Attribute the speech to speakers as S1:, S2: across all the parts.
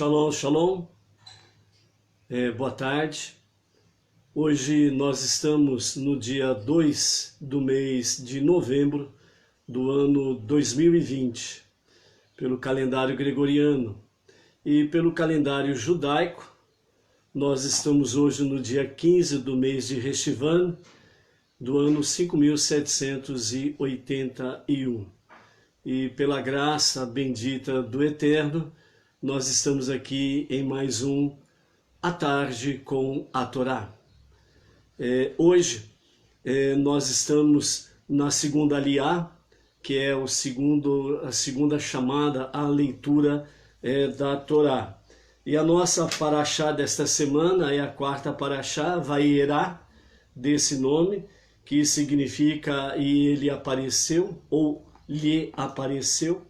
S1: Shalom, shalom, boa tarde. Hoje nós estamos no dia 2 do mês de novembro do ano 2020, pelo calendário gregoriano. E pelo calendário judaico, nós estamos hoje no dia 15 do mês de Reshivan, do ano 5781. E pela graça bendita do Eterno, nós estamos aqui em mais um A Tarde com a Torá. Hoje nós estamos na segunda Aliyá, que é a segunda chamada à leitura da Torá. E a nossa paraxá desta semana é a quarta paraxá, Vayera, desse nome, que significa e ele apareceu, ou lhe apareceu.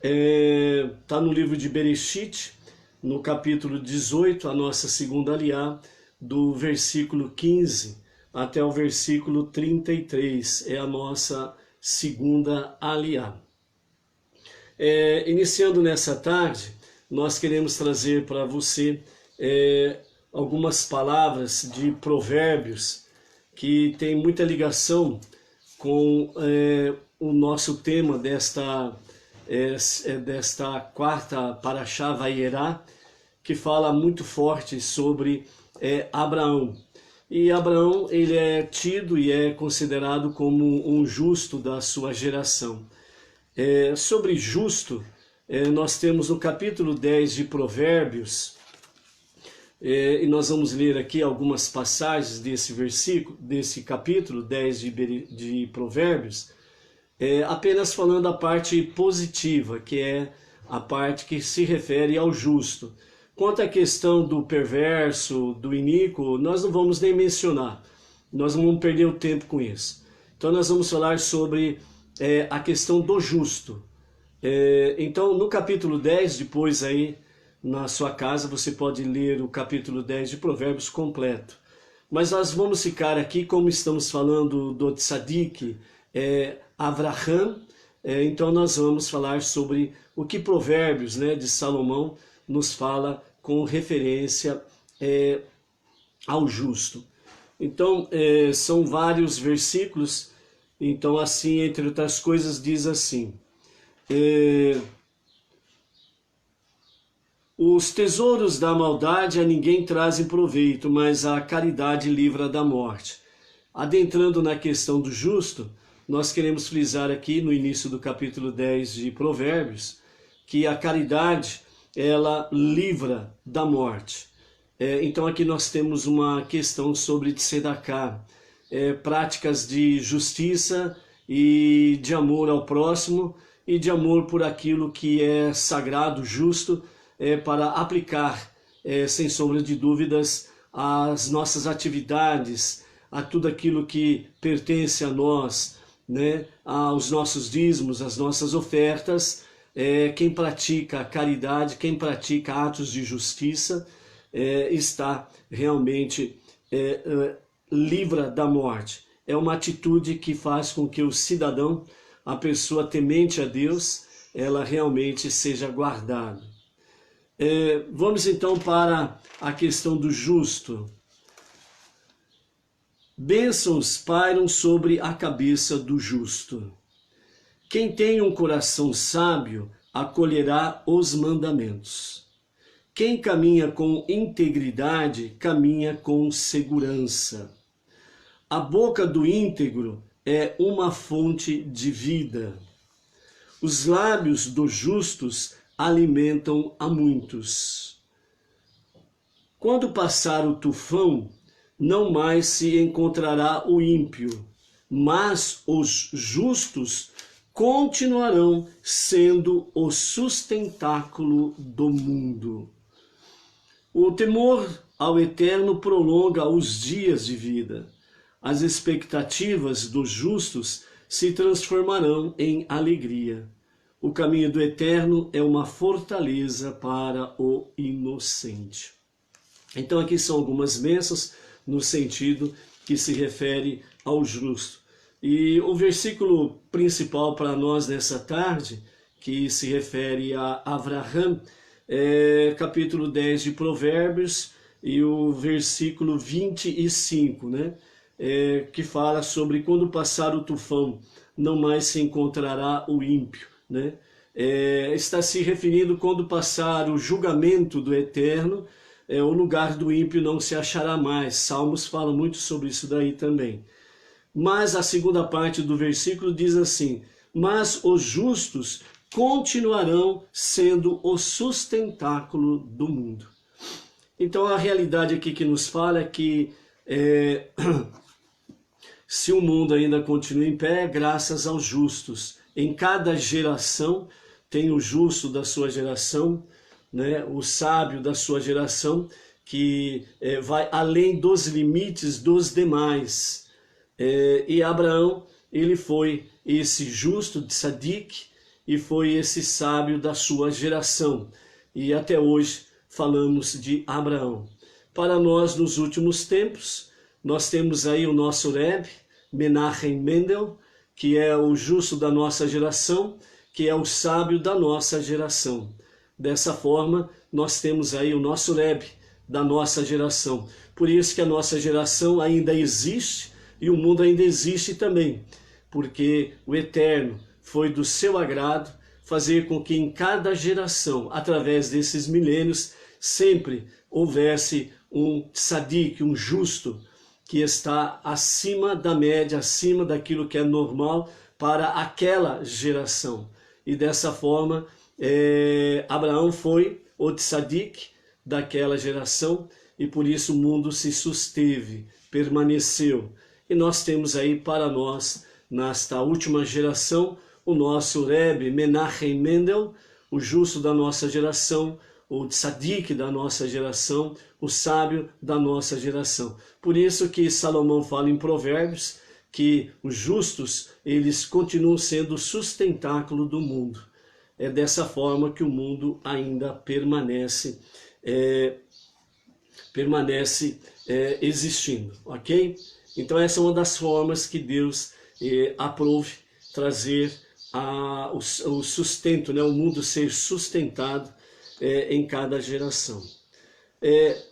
S1: Está no livro de Bereshit, no capítulo 18, a nossa segunda Aliyá, do versículo 15 até o versículo 33, é a nossa segunda Aliyá. Iniciando nessa tarde, nós queremos trazer para você algumas palavras de provérbios que tem muita ligação com o nosso tema desta quarta paraxá Vayera, que fala muito forte sobre Abraão. E Abraão, ele é tido e é considerado como um justo da sua geração. Sobre justo, nós temos no capítulo 10 de Provérbios, e nós vamos ler aqui algumas passagens desse versículo, desse capítulo 10 de Provérbios, apenas falando a parte positiva, que é a parte que se refere ao justo. Quanto à questão do perverso, do iníquo, nós não vamos nem mencionar, nós não vamos perder o tempo com isso. Então nós vamos falar sobre a questão do justo. Então no capítulo 10, depois aí na sua casa você pode ler o capítulo 10 de Provérbios completo. Mas nós vamos ficar aqui, como estamos falando do Tzadik, Avraham, então nós vamos falar sobre o que Provérbios, de Salomão nos fala com referência ao justo. Então são vários versículos. Então assim, entre outras coisas, diz assim: os tesouros da maldade a ninguém trazem proveito, mas a caridade livra da morte. Adentrando na questão do justo, nós queremos frisar aqui no início do capítulo 10 de Provérbios, que a caridade, ela livra da morte. Então aqui nós temos uma questão sobre tzedakah, práticas de justiça e de amor ao próximo e de amor por aquilo que é sagrado, justo, para aplicar, sem sombra de dúvidas, as nossas atividades, a tudo aquilo que pertence a nós, aos nossos dízimos, às nossas ofertas. Quem pratica a caridade, quem pratica atos de justiça, está realmente livra da morte. É uma atitude que faz com que o cidadão, a pessoa temente a Deus, ela realmente seja guardada. Vamos então para a questão do justo. Bênçãos pairam sobre a cabeça do justo. Quem tem um coração sábio acolherá os mandamentos. Quem caminha com integridade caminha com segurança. A boca do íntegro é uma fonte de vida. Os lábios dos justos alimentam a muitos. Quando passar o tufão, não mais se encontrará o ímpio, mas os justos continuarão sendo o sustentáculo do mundo. O temor ao Eterno prolonga os dias de vida. As expectativas dos justos se transformarão em alegria. O caminho do Eterno é uma fortaleza para o inocente. Então aqui são algumas bênçãos no sentido que se refere ao justo. E o versículo principal para nós nessa tarde, que se refere a Avraham, capítulo 10 de Provérbios e o versículo 25, né? Que fala sobre quando passar o tufão, não mais se encontrará o ímpio, né? Está se referindo quando passar o julgamento do Eterno, o lugar do ímpio não se achará mais. Salmos fala muito sobre isso daí também. Mas a segunda parte do versículo diz assim: mas os justos continuarão sendo o sustentáculo do mundo. Então a realidade aqui que nos fala é que se o mundo ainda continua em pé, é graças aos justos. Em cada geração tem o justo da sua geração, né, o sábio da sua geração, que vai além dos limites dos demais. E Abraão, ele foi esse justo de Tzadik e foi esse sábio da sua geração. E até hoje falamos de Abraão. Para nós, nos últimos tempos, nós temos aí o nosso Rebbe, Menachem Mendel, que é o justo da nossa geração, que é o sábio da nossa geração. Dessa forma, nós temos aí o nosso Rebbe da nossa geração. Por isso que a nossa geração ainda existe e o mundo ainda existe também, porque o Eterno foi do seu agrado fazer com que em cada geração, através desses milênios, sempre houvesse um tzadik, um justo, que está acima da média, acima daquilo que é normal para aquela geração. E dessa forma, Abraão foi o tzadik daquela geração e por isso o mundo se susteve, permaneceu. E nós temos aí para nós, nesta última geração, o nosso Rebbe Menachem Mendel, o justo da nossa geração, o tzadik da nossa geração, o sábio da nossa geração. Por isso que Salomão fala em Provérbios que os justos, eles continuam sendo o sustentáculo do mundo. É dessa forma que o mundo ainda permanece existindo, ok? Então essa é uma das formas que Deus aprove trazer o sustento, né? O mundo ser sustentado em cada geração.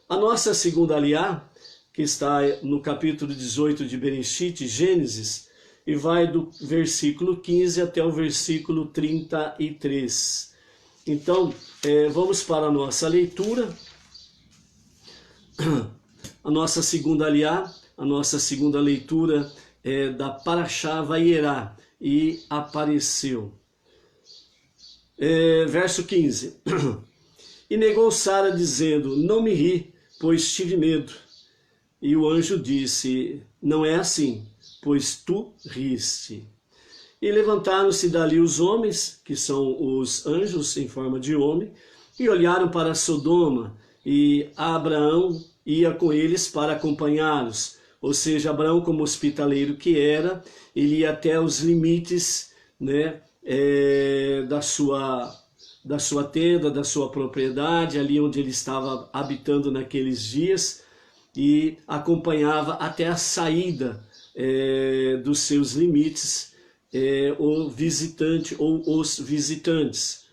S1: A nossa segunda aliá, que está no capítulo 18 de Bereshit, Gênesis, e vai do versículo 15 até o versículo 33. Então, vamos para a nossa leitura. A nossa segunda aliá, a nossa segunda leitura é da Parashá Vayera, e apareceu. Verso 15. E negou Sara, dizendo: não me ri, pois tive medo. E o anjo disse: não é assim, pois tu riste. E levantaram-se dali os homens, que são os anjos em forma de homem, e olharam para Sodoma, e Abraão ia com eles para acompanhá-los. Ou seja, Abraão, como hospitaleiro que era, ele ia até os limites, né, da sua tenda, da sua propriedade, ali onde ele estava habitando naqueles dias, e acompanhava até a saída dos seus limites o visitante ou os visitantes.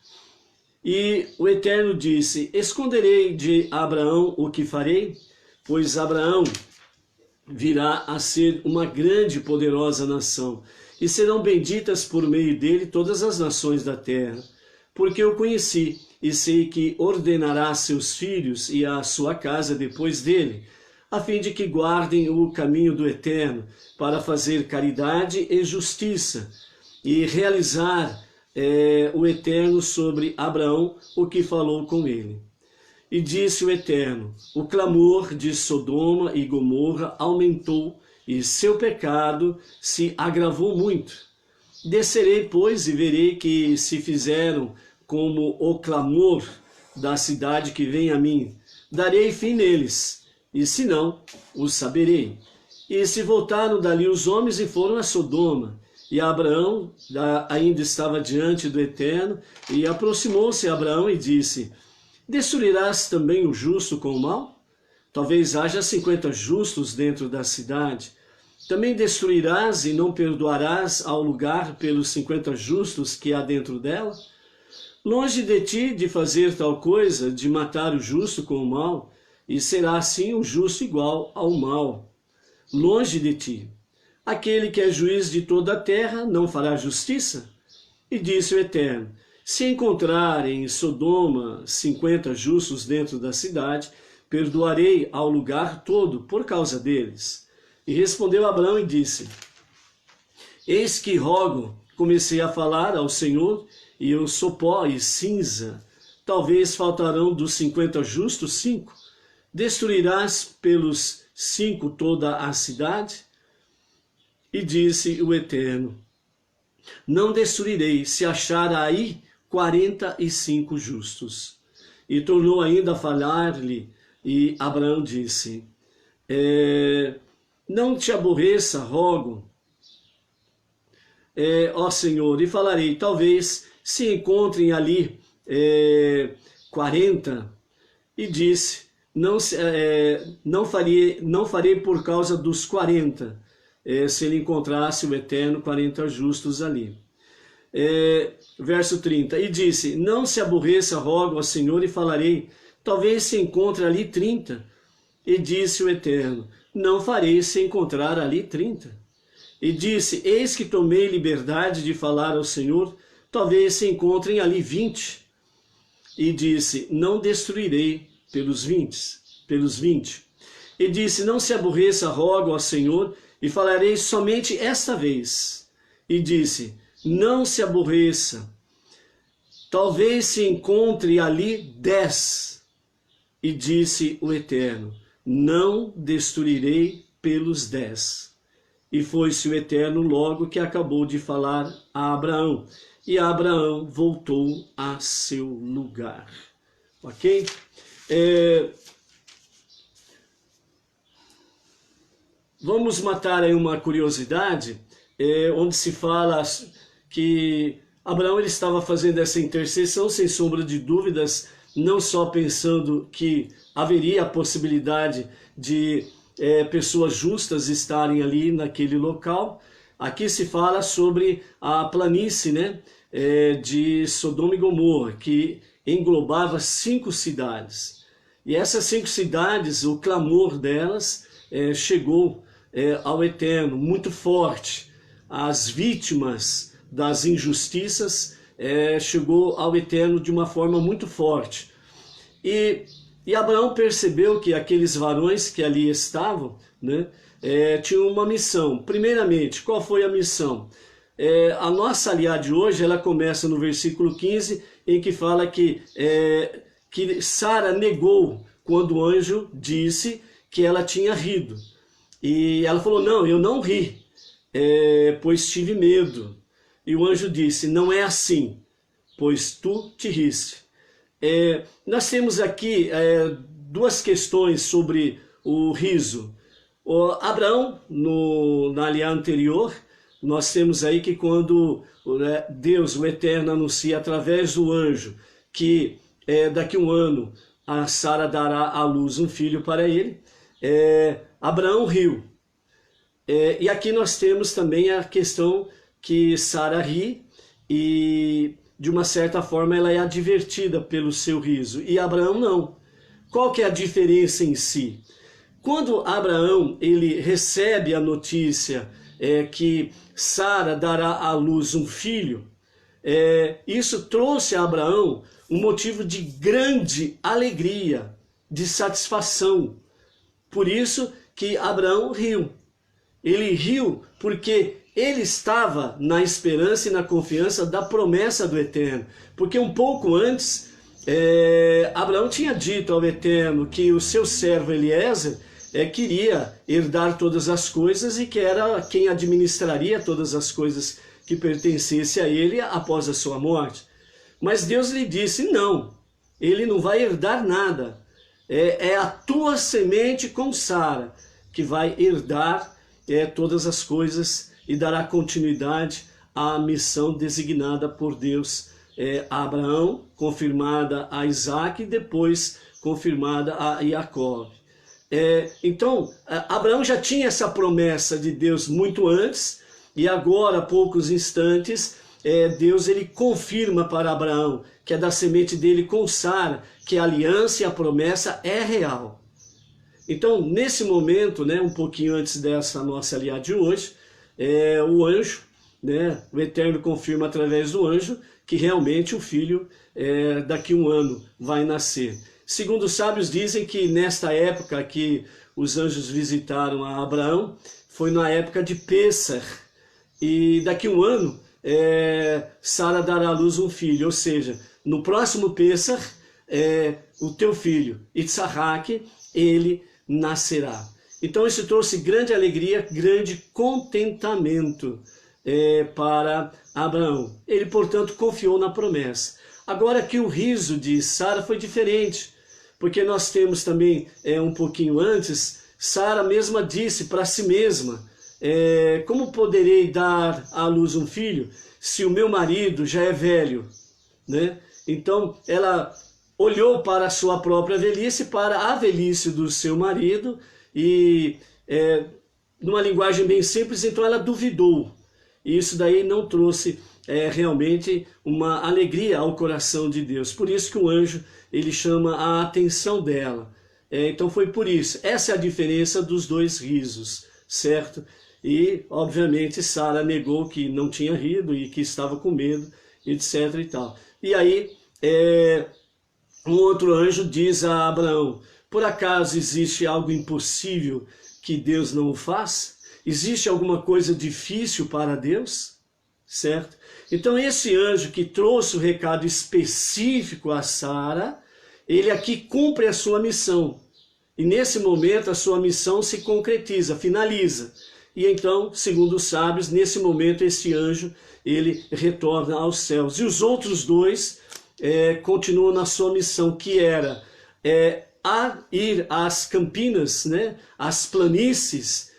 S1: E o Eterno disse: esconderei de Abraão o que farei? Pois Abraão virá a ser uma grande e poderosa nação, e serão benditas por meio dele todas as nações da terra. Porque eu conheci e sei que ordenará a seus filhos e a sua casa depois dele, a fim de que guardem o caminho do Eterno, para fazer caridade e justiça, e realizar o Eterno sobre Abraão o que falou com ele. E disse o Eterno: o clamor de Sodoma e Gomorra aumentou, e seu pecado se agravou muito. Descerei, pois, e verei que se fizeram como o clamor da cidade que vem a mim. Darei fim neles, e se não, os saberei. E se voltaram dali os homens e foram a Sodoma. E Abraão ainda estava diante do Eterno, e aproximou-se Abraão e disse: destruirás também o justo com o mal? Talvez haja 50 justos dentro da cidade. Também destruirás e não perdoarás ao lugar pelos 50 justos que há dentro dela? Longe de ti de fazer tal coisa, de matar o justo com o mal, e será assim o justo igual ao mal. Longe de ti. Aquele que é juiz de toda a terra não fará justiça? E disse o Eterno: se encontrarem em Sodoma 50 justos dentro da cidade, perdoarei ao lugar todo por causa deles. E respondeu Abraão e disse: eis que rogo, comecei a falar ao Senhor, e eu sou pó e cinza. Talvez faltarão dos 50 justos 5. Destruirás pelos 5 toda a cidade? E disse o Eterno: não destruirei, se achar aí 45 justos. E tornou ainda a falar-lhe, e Abraão disse: não te aborreça, rogo, ó Senhor, e falarei, talvez se encontrem ali 40. E disse: não farei por causa dos 40, se ele encontrasse o Eterno 40 justos ali. Verso 30, e disse: não se aborreça, rogo ao Senhor, e falarei, talvez se encontre ali 30. E disse o Eterno: não farei se encontrar ali 30. E disse: eis que tomei liberdade de falar ao Senhor, talvez se encontrem ali 20. E disse: não destruirei pelos 20. E disse: não se aborreça, rogo ao Senhor, e falarei somente esta vez. E disse: não se aborreça, talvez se encontre ali 10. E disse o Eterno: não destruirei pelos 10. E foi-se o Eterno logo que acabou de falar a Abraão. E Abraão voltou a seu lugar. Ok? Vamos matar aí uma curiosidade, onde se fala que Abraão ele estava fazendo essa intercessão, sem sombra de dúvidas, não só pensando que haveria a possibilidade de pessoas justas estarem ali naquele local. Aqui se fala sobre a planície, né, de Sodoma e Gomorra, que englobava 5 cidades. E essas 5 cidades, o clamor delas chegou ao Eterno muito forte. As vítimas das injustiças chegou ao Eterno de uma forma muito forte. E Abraão percebeu que aqueles varões que ali estavam, né, tinham uma missão. Primeiramente, qual foi a missão? A nossa aliá de hoje, ela começa no versículo 15, em que fala que Sara negou quando o anjo disse que ela tinha rido. E ela falou: não, eu não ri, pois tive medo. E o anjo disse: não é assim, pois tu te riste. Nós temos aqui 2 questões sobre o riso. Abraão, na aliá anterior, nós temos aí que quando Deus, o Eterno, anuncia através do anjo que daqui a 1 ano a Sara dará à luz um filho para ele, Abraão riu. E aqui nós temos também a questão que Sara ri e de uma certa forma ela é advertida pelo seu riso, e Abraão não. Qual que é a diferença em si? Quando Abraão ele recebe a notícia que Sara dará à luz um filho, isso trouxe a Abraão um motivo de grande alegria, de satisfação. Por isso que Abraão riu. Ele riu porque ele estava na esperança e na confiança da promessa do Eterno. Porque um pouco antes, Abraão tinha dito ao Eterno que o seu servo Eliezer queria herdar todas as coisas e que era quem administraria todas as coisas que pertencessem a ele após a sua morte. Mas Deus lhe disse: não, ele não vai herdar nada. É a tua semente com Sara que vai herdar todas as coisas e dará continuidade à missão designada por Deus a Abraão, confirmada a Isaac e depois confirmada a Jacó. Então, Abraão já tinha essa promessa de Deus muito antes, e agora, há poucos instantes, Deus ele confirma para Abraão que é da semente dele com Sara, que a aliança e a promessa é real. Então, nesse momento, né, um pouquinho antes dessa nossa aliada de hoje, o anjo, né, o Eterno confirma através do anjo que realmente o filho daqui a um ano vai nascer. Segundo os sábios dizem que nesta época que os anjos visitaram a Abraão, foi na época de Pêssar, e daqui a um ano Sara dará à luz um filho, ou seja, no próximo Pêssar, o teu filho, Itsaque, ele nascerá. Então isso trouxe grande alegria, grande contentamento para Abraão. Ele, portanto, confiou na promessa. Agora que o riso de Sara foi diferente, porque nós temos também, um pouquinho antes, Sara mesma disse para si mesma, como poderei dar à luz um filho se o meu marido já é velho? Né? Então ela olhou para a sua própria velhice, para a velhice do seu marido, e numa linguagem bem simples, então ela duvidou. E isso daí não trouxe realmente uma alegria ao coração de Deus. Por isso que o anjo ele chama a atenção dela. Então foi por isso. Essa é a diferença dos dois risos, certo? E, obviamente, Sara negou que não tinha rido e que estava com medo, etc. e tal. E aí, um outro anjo diz a Abraão, por acaso existe algo impossível que Deus não o faz? Existe alguma coisa difícil para Deus? Certo? Então esse anjo que trouxe o recado específico a Sara, ele aqui cumpre a sua missão. E nesse momento a sua missão se concretiza, finaliza. E então, segundo os sábios, nesse momento esse anjo, ele retorna aos céus. E os outros dois continuam na sua missão, que era a ir às campinas, né, às planícies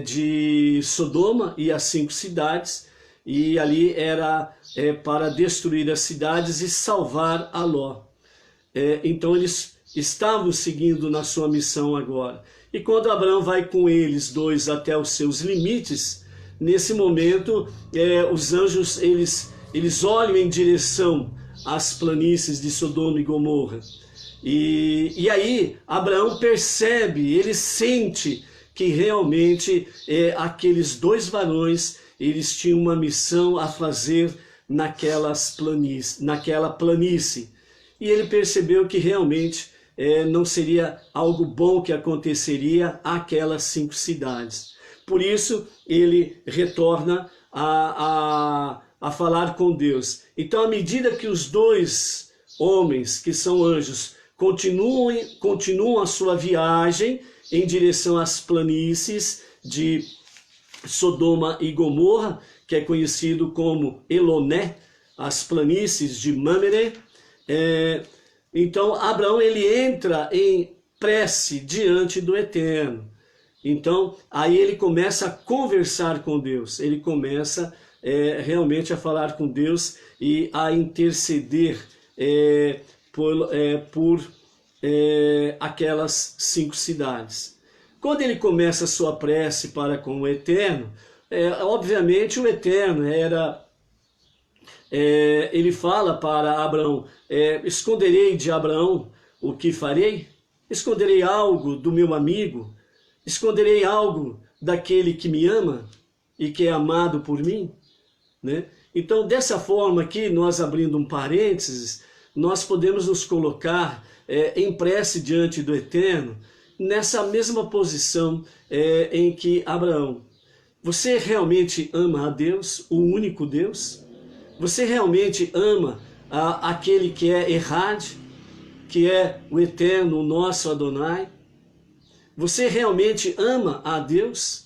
S1: de Sodoma e as 5 cidades, e ali era para destruir as cidades e salvar a Ló. Então eles estavam seguindo na sua missão agora. E quando Abraão vai com eles dois até os seus limites, nesse momento os anjos eles olham em direção às planícies de Sodoma e Gomorra. E aí Abraão percebe, ele sente que realmente aqueles dois varões, eles tinham uma missão a fazer naquela planície. E ele percebeu que realmente não seria algo bom que aconteceria àquelas 5 cidades. Por isso ele retorna a falar com Deus. Então, à medida que os dois homens, que são anjos, continuam a sua viagem em direção às planícies de Sodoma e Gomorra, que é conhecido como Eloné, as planícies de Mamre. Então Abraão ele entra em prece diante do Eterno. Então aí ele começa a conversar com Deus, ele começa realmente a falar com Deus e a interceder por aquelas 5 cidades. Quando ele começa a sua prece para com o Eterno, obviamente o Eterno ele fala para Abraão, esconderei de Abraão o que farei? Esconderei algo do meu amigo? Esconderei algo daquele que me ama e que é amado por mim? Né? Então, dessa forma aqui, nós abrindo um parênteses, nós podemos nos colocar em prece diante do Eterno, nessa mesma posição em que Abraão. Você realmente ama a Deus, o único Deus? Você realmente ama aquele que é Errad, que é o Eterno, o nosso Adonai? Você realmente ama a Deus?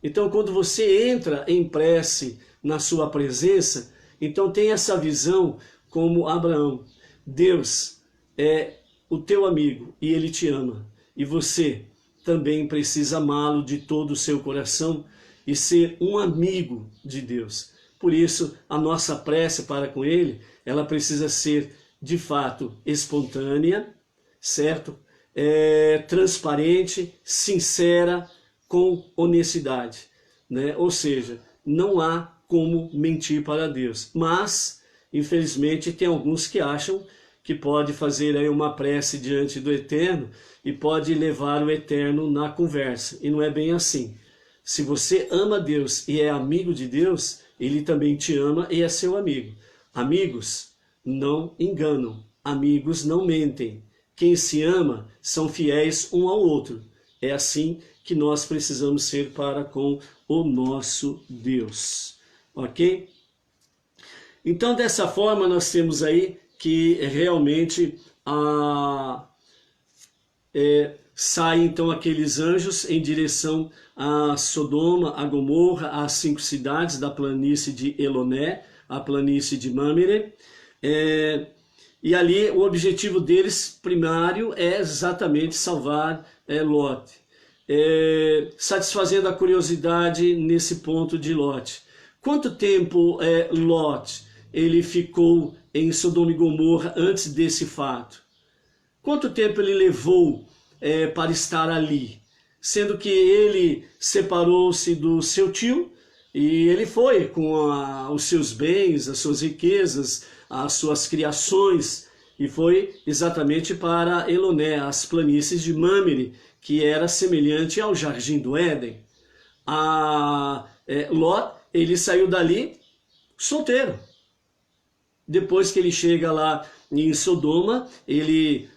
S1: Então, quando você entra em prece na sua presença, então tem essa visão como Abraão. Deus é o teu amigo e ele te ama. E você também precisa amá-lo de todo o seu coração e ser um amigo de Deus. Por isso, a nossa prece para com ele, ela precisa ser, de fato, espontânea, certo? Transparente, sincera, com honestidade, né? Ou seja, não há como mentir para Deus. Mas, infelizmente, tem alguns que acham que pode fazer aí uma prece diante do Eterno e pode levar o Eterno na conversa. E não é bem assim. Se você ama Deus e é amigo de Deus, Ele também te ama e é seu amigo. Amigos não enganam, amigos não mentem. Quem se ama são fiéis um ao outro. É assim que nós precisamos ser para com o nosso Deus. Ok? Então, dessa forma, nós temos aí que realmente saem então aqueles anjos em direção a Sodoma, a Gomorra, às 5 cidades da planície de Eloné, a planície de Mamre. E ali o objetivo deles primário é exatamente salvar Lot, satisfazendo a curiosidade nesse ponto de Lot. Quanto tempo Lot ele ficou em Sodoma e Gomorra antes desse fato? Quanto tempo ele levou para estar ali? Sendo que ele separou-se do seu tio e ele foi com os seus bens, as suas riquezas, as suas criações, e foi exatamente para Eloné, as planícies de Mamre, que era semelhante ao Jardim do Éden. Lot, ele saiu dali solteiro. Depois que ele chega lá em Sodoma, ele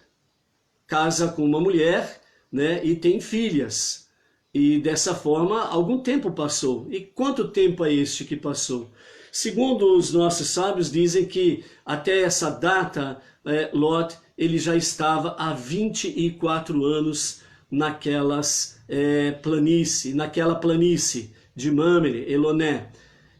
S1: casa com uma mulher, né, e tem filhas. E dessa forma, algum tempo passou. E quanto tempo é este que passou? Segundo os nossos sábios, dizem que até essa data, Lot ele já estava há 24 anos naquela planície de Mamre, Eloné.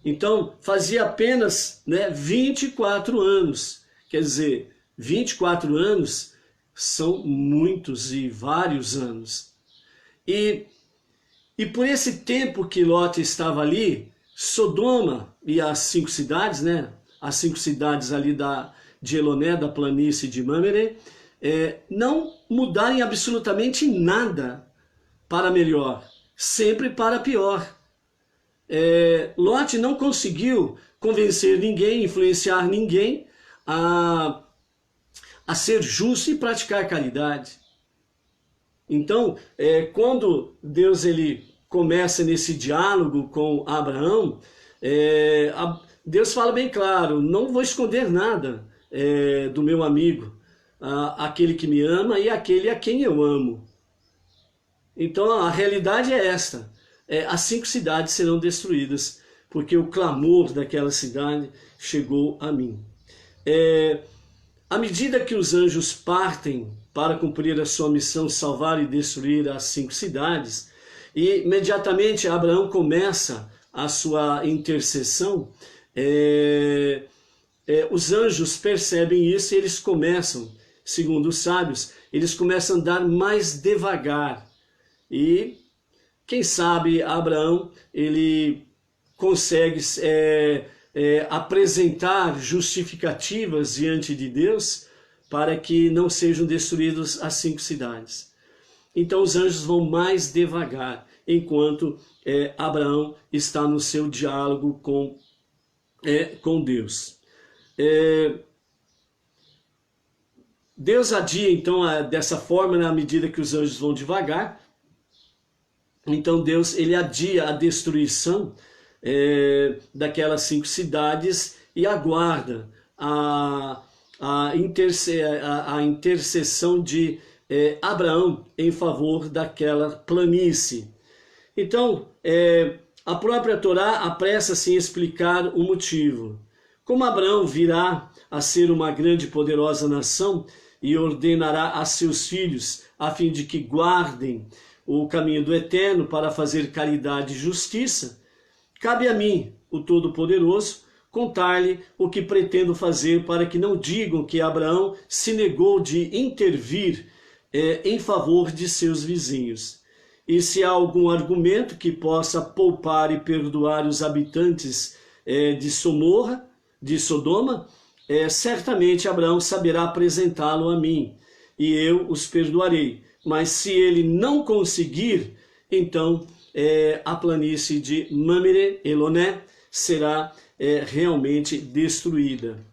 S1: Então, fazia apenas 24 anos. Quer dizer, 24 anos são muitos e vários anos. E por esse tempo que Lot estava ali, Sodoma e as 5 cidades, as 5 cidades ali de Eloné, da planície de Mamre, não mudarem absolutamente nada para melhor, sempre para pior. Lot não conseguiu convencer ninguém, influenciar ninguém a ser justo e praticar caridade. Então, quando Deus ele começa nesse diálogo com Abraão, Deus fala bem claro: não vou esconder nada do meu amigo, aquele que me ama e aquele a quem eu amo. Então a realidade é esta: as 5 cidades serão destruídas, porque o clamor daquela cidade chegou a mim. À medida que os anjos partem para cumprir a sua missão, salvar e destruir as 5 cidades, e imediatamente Abraão começa a sua intercessão, os anjos percebem isso e eles começam, segundo os sábios, eles começam a andar mais devagar. E quem sabe Abraão ele consegue apresentar justificativas diante de Deus para que não sejam destruídas as 5 cidades. Então os anjos vão mais devagar, enquanto Abraão está no seu diálogo com Deus. Deus adia então dessa forma, na medida que os anjos vão devagar. Então Deus ele adia a destruição daquelas 5 cidades e aguarda a intercessão de Abraão em favor daquela planície. Então, a própria Torá apressa-se em explicar o motivo. Como Abraão virá a ser uma grande e poderosa nação e ordenará a seus filhos a fim de que guardem o caminho do Eterno para fazer caridade e justiça, cabe a mim, o Todo-Poderoso, contar-lhe o que pretendo fazer para que não digam que Abraão se negou de intervir em favor de seus vizinhos. E se há algum argumento que possa poupar e perdoar os habitantes de Sodoma, certamente Abraão saberá apresentá-lo a mim, e eu os perdoarei. Mas se ele não conseguir, então a planície de Mamre, Eloné, será realmente destruída.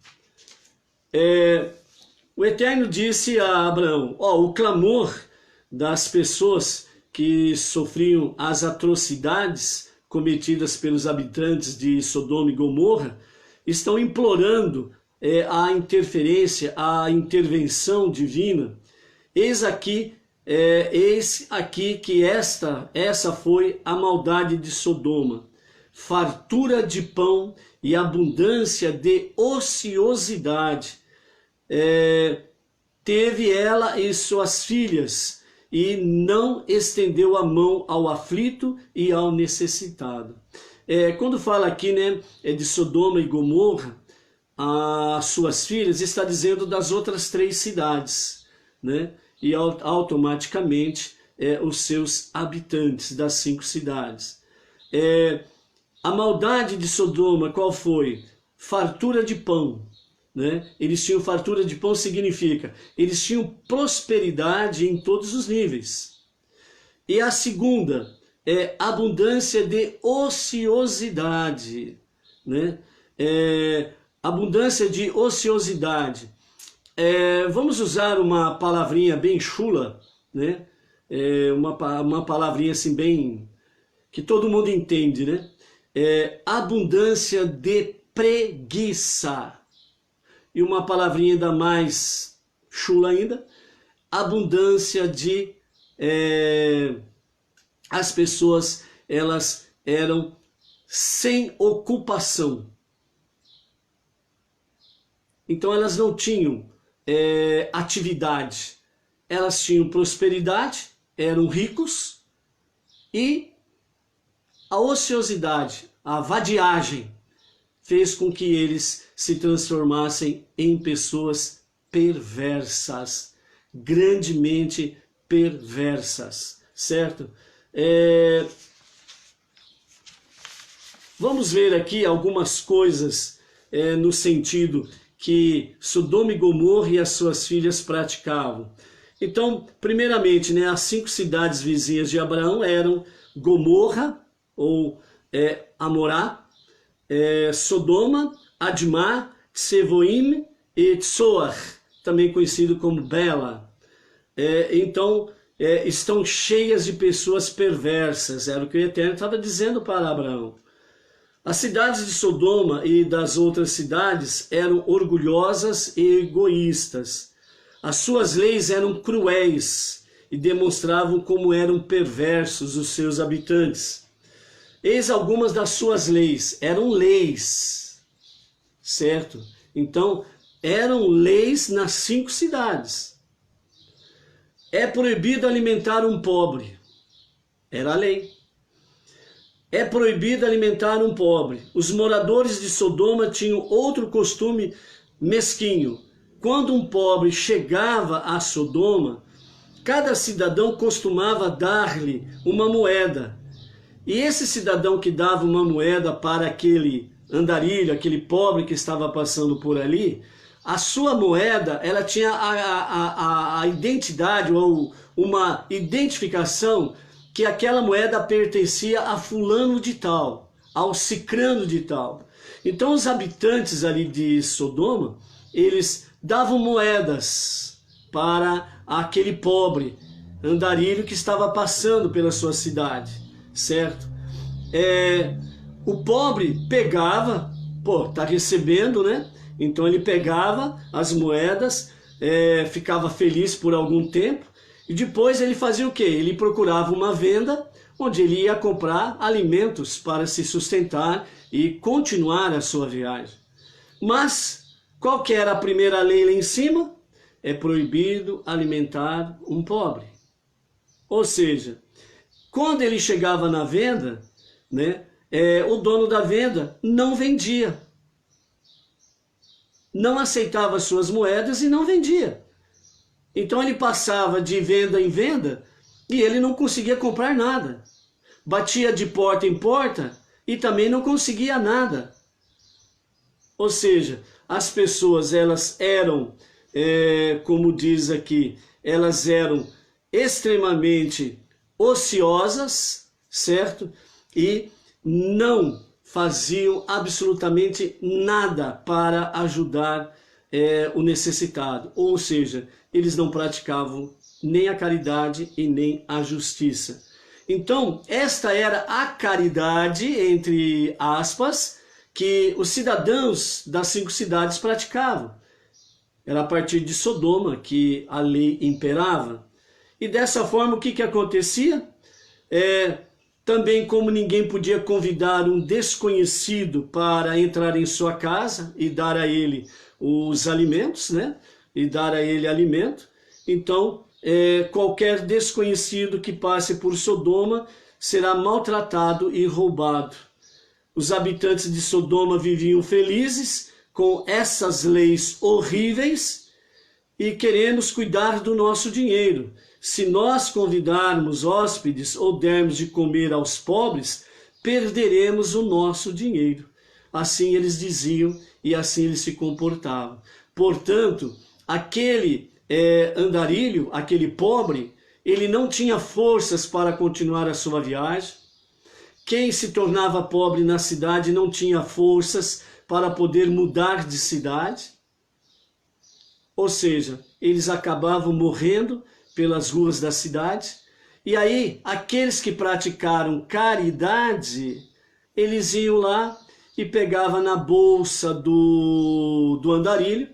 S1: O Eterno disse a Abraão, o clamor das pessoas que sofriam as atrocidades cometidas pelos habitantes de Sodoma e Gomorra, estão implorando a interferência, a intervenção divina. Eis aqui que essa foi a maldade de Sodoma. Fartura de pão e abundância de ociosidade. Teve ela e suas filhas, e não estendeu a mão ao aflito e ao necessitado. Quando fala aqui, né, de Sodoma e Gomorra, as suas filhas, está dizendo das outras 3 cidades, né? E automaticamente os seus habitantes das 5 cidades. A maldade de Sodoma, qual foi? Fartura de pão. Né? Eles tinham fartura de pão, significa, eles tinham prosperidade em todos os níveis. E a segunda é abundância de ociosidade, né? Abundância de ociosidade. Vamos usar uma palavrinha bem chula, né? Uma palavrinha assim bem, que todo mundo entende, né? Abundância de preguiça. E uma palavrinha ainda mais chula ainda, abundância de... as pessoas, elas eram sem ocupação. Então elas não tinham atividade. Elas tinham prosperidade, eram ricos, e a ociosidade, a vadiagem, fez com que eles se transformassem em pessoas perversas, grandemente perversas, certo? Vamos ver aqui algumas coisas no sentido que Sodoma e Gomorra e as suas filhas praticavam. Então, primeiramente, né, as 5 cidades vizinhas de Abraão eram Gomorra, ou Amorá, Sodoma, Admá, Tsevoim e Tsoar, também conhecido como Bela. Então, estão cheias de pessoas perversas, era o que o Eterno estava dizendo para Abraão. As cidades de Sodoma e das outras cidades eram orgulhosas e egoístas. As suas leis eram cruéis e demonstravam como eram perversos os seus habitantes. Eis algumas das suas leis, eram leis, certo? Então, eram leis nas 5 cidades. É proibido alimentar um pobre, era a lei. É proibido alimentar um pobre. Os moradores de Sodoma tinham outro costume mesquinho. Quando um pobre chegava a Sodoma, cada cidadão costumava dar-lhe uma moeda. E esse cidadão que dava uma moeda para aquele andarilho, aquele pobre que estava passando por ali, a sua moeda, ela tinha a identidade ou uma identificação que aquela moeda pertencia a fulano de tal, ao cicrano de tal. Então os habitantes ali de Sodoma, eles davam moedas para aquele pobre andarilho que estava passando pela sua cidade, certo? O pobre pegava, tá recebendo, né? Então ele pegava as moedas, ficava feliz por algum tempo, e depois ele fazia o quê? Ele procurava uma venda onde ele ia comprar alimentos para se sustentar e continuar a sua viagem. Mas qual que era a primeira lei lá em cima? É proibido alimentar um pobre. Ou seja, quando ele chegava na venda, né, o dono da venda não vendia. Não aceitava suas moedas e não vendia. Então ele passava de venda em venda e ele não conseguia comprar nada. Batia de porta em porta e também não conseguia nada. Ou seja, as pessoas, elas eram, como diz aqui, elas eram extremamente ociosas, certo? E não faziam absolutamente nada para ajudar o necessitado. Ou seja, eles não praticavam nem a caridade e nem a justiça. Então, esta era a caridade, entre aspas, que os cidadãos das 5 cidades praticavam. Era a partir de Sodoma que a lei imperava. E dessa forma, o que acontecia? Também, como ninguém podia convidar um desconhecido para entrar em sua casa e dar a ele os alimentos, né? E dar a ele alimento, então qualquer desconhecido que passe por Sodoma será maltratado e roubado. Os habitantes de Sodoma viviam felizes com essas leis horríveis e queremos cuidar do nosso dinheiro. Se nós convidarmos hóspedes ou dermos de comer aos pobres, perderemos o nosso dinheiro. Assim eles diziam e assim eles se comportavam. Portanto, aquele andarilho, aquele pobre, ele não tinha forças para continuar a sua viagem. Quem se tornava pobre na cidade não tinha forças para poder mudar de cidade. Ou seja, eles acabavam morrendo pelas ruas da cidade. E aí, aqueles que praticaram caridade, eles iam lá e pegavam na bolsa do andarilho,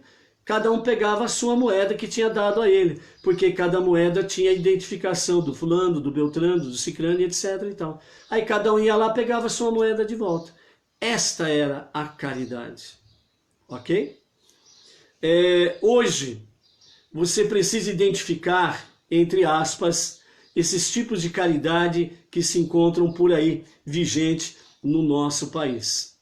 S1: cada um pegava a sua moeda que tinha dado a ele, porque cada moeda tinha a identificação do fulano, do beltrano, do cicrano, etc. e tal. Aí cada um ia lá e pegava a sua moeda de volta. Esta era a caridade. Ok? Hoje, você precisa identificar, entre aspas, esses tipos de caridade que se encontram por aí, vigente no nosso país.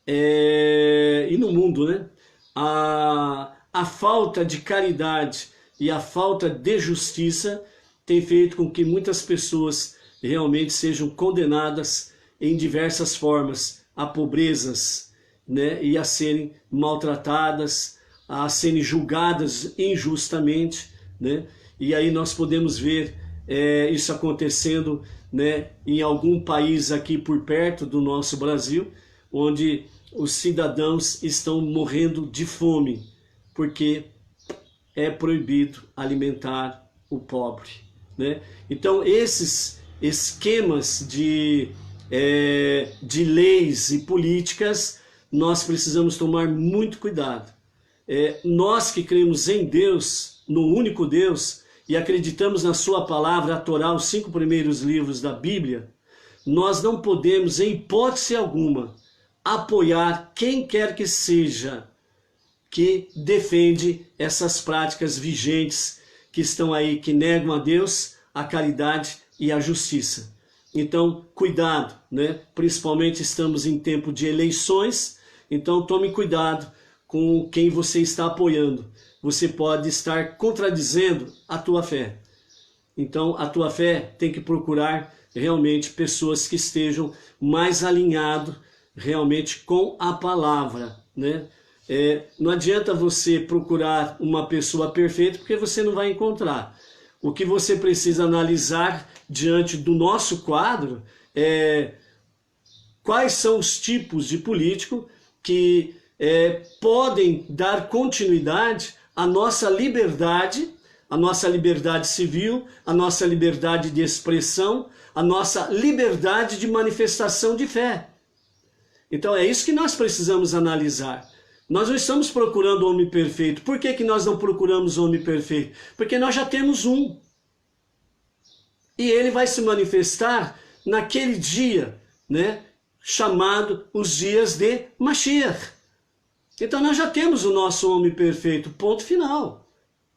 S1: E no mundo, né? A falta de caridade e a falta de justiça tem feito com que muitas pessoas realmente sejam condenadas em diversas formas a pobrezas, né? E a serem maltratadas, a serem julgadas injustamente, né? E aí nós podemos ver isso acontecendo, né, em algum país aqui por perto do nosso Brasil, onde os cidadãos estão morrendo de fome, porque é proibido alimentar o pobre, né? Então esses esquemas de leis e políticas, nós precisamos tomar muito cuidado. Nós que cremos em Deus, no único Deus, e acreditamos na sua palavra, a Torá, os 5 primeiros livros da Bíblia, nós não podemos, em hipótese alguma, apoiar quem quer que seja que defende essas práticas vigentes que estão aí, que negam a Deus, a caridade e a justiça. Então, cuidado, né? Principalmente estamos em tempo de eleições, então tome cuidado com quem você está apoiando. Você pode estar contradizendo a tua fé. Então, a tua fé tem que procurar realmente pessoas que estejam mais alinhados realmente com a palavra, né? Não adianta você procurar uma pessoa perfeita, porque você não vai encontrar. O que você precisa analisar diante do nosso quadro é quais são os tipos de político que podem dar continuidade à nossa liberdade civil, à nossa liberdade de expressão, à nossa liberdade de manifestação de fé. Então é isso que nós precisamos analisar. Nós não estamos procurando o homem perfeito. Por que nós não procuramos o homem perfeito? Porque nós já temos um. E ele vai se manifestar naquele dia, né, chamado os dias de Mashiach. Então nós já temos o nosso homem perfeito, ponto final,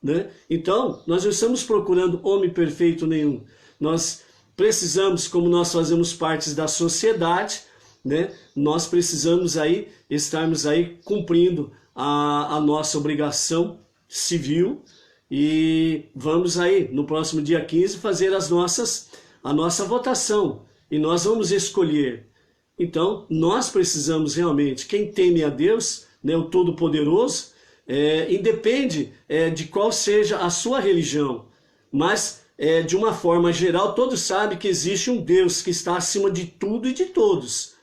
S1: né? Então nós não estamos procurando homem perfeito nenhum. Nós precisamos, como nós fazemos parte da sociedade, né, nós precisamos aí estarmos aí cumprindo a nossa obrigação civil e vamos aí no próximo dia 15 fazer a nossa votação e nós vamos escolher. Então nós precisamos realmente, quem teme a Deus, né, o Todo-Poderoso, independe de qual seja a sua religião, mas de uma forma geral todos sabem que existe um Deus que está acima de tudo e de todos,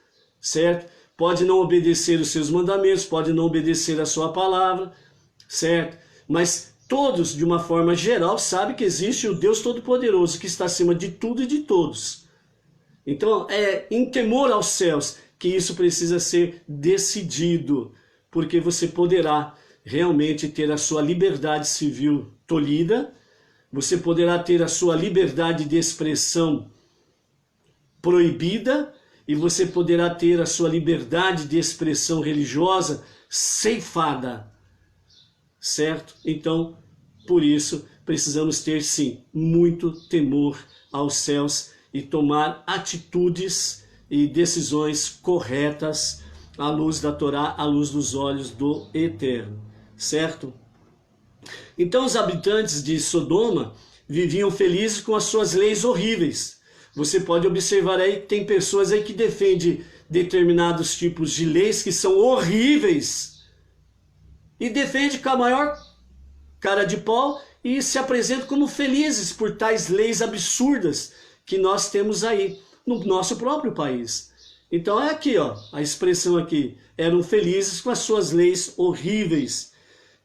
S1: certo? pode não obedecer os seus mandamentos, pode não obedecer a sua palavra, certo? Mas todos, de uma forma geral, sabem que existe o Deus Todo-Poderoso, que está acima de tudo e de todos. Então, é em temor aos céus que isso precisa ser decidido, porque você poderá realmente ter a sua liberdade civil tolhida, você poderá ter a sua liberdade de expressão proibida, e você poderá ter a sua liberdade de expressão religiosa ceifada, certo? Então, por isso, precisamos ter, sim, muito temor aos céus e tomar atitudes e decisões corretas à luz da Torá, à luz dos olhos do Eterno, certo? Então, os habitantes de Sodoma viviam felizes com as suas leis horríveis. Você pode observar aí que tem pessoas aí que defendem determinados tipos de leis que são horríveis e defende com a maior cara de pau e se apresentam como felizes por tais leis absurdas que nós temos aí no nosso próprio país. Então é aqui, ó, a expressão aqui, eram felizes com as suas leis horríveis,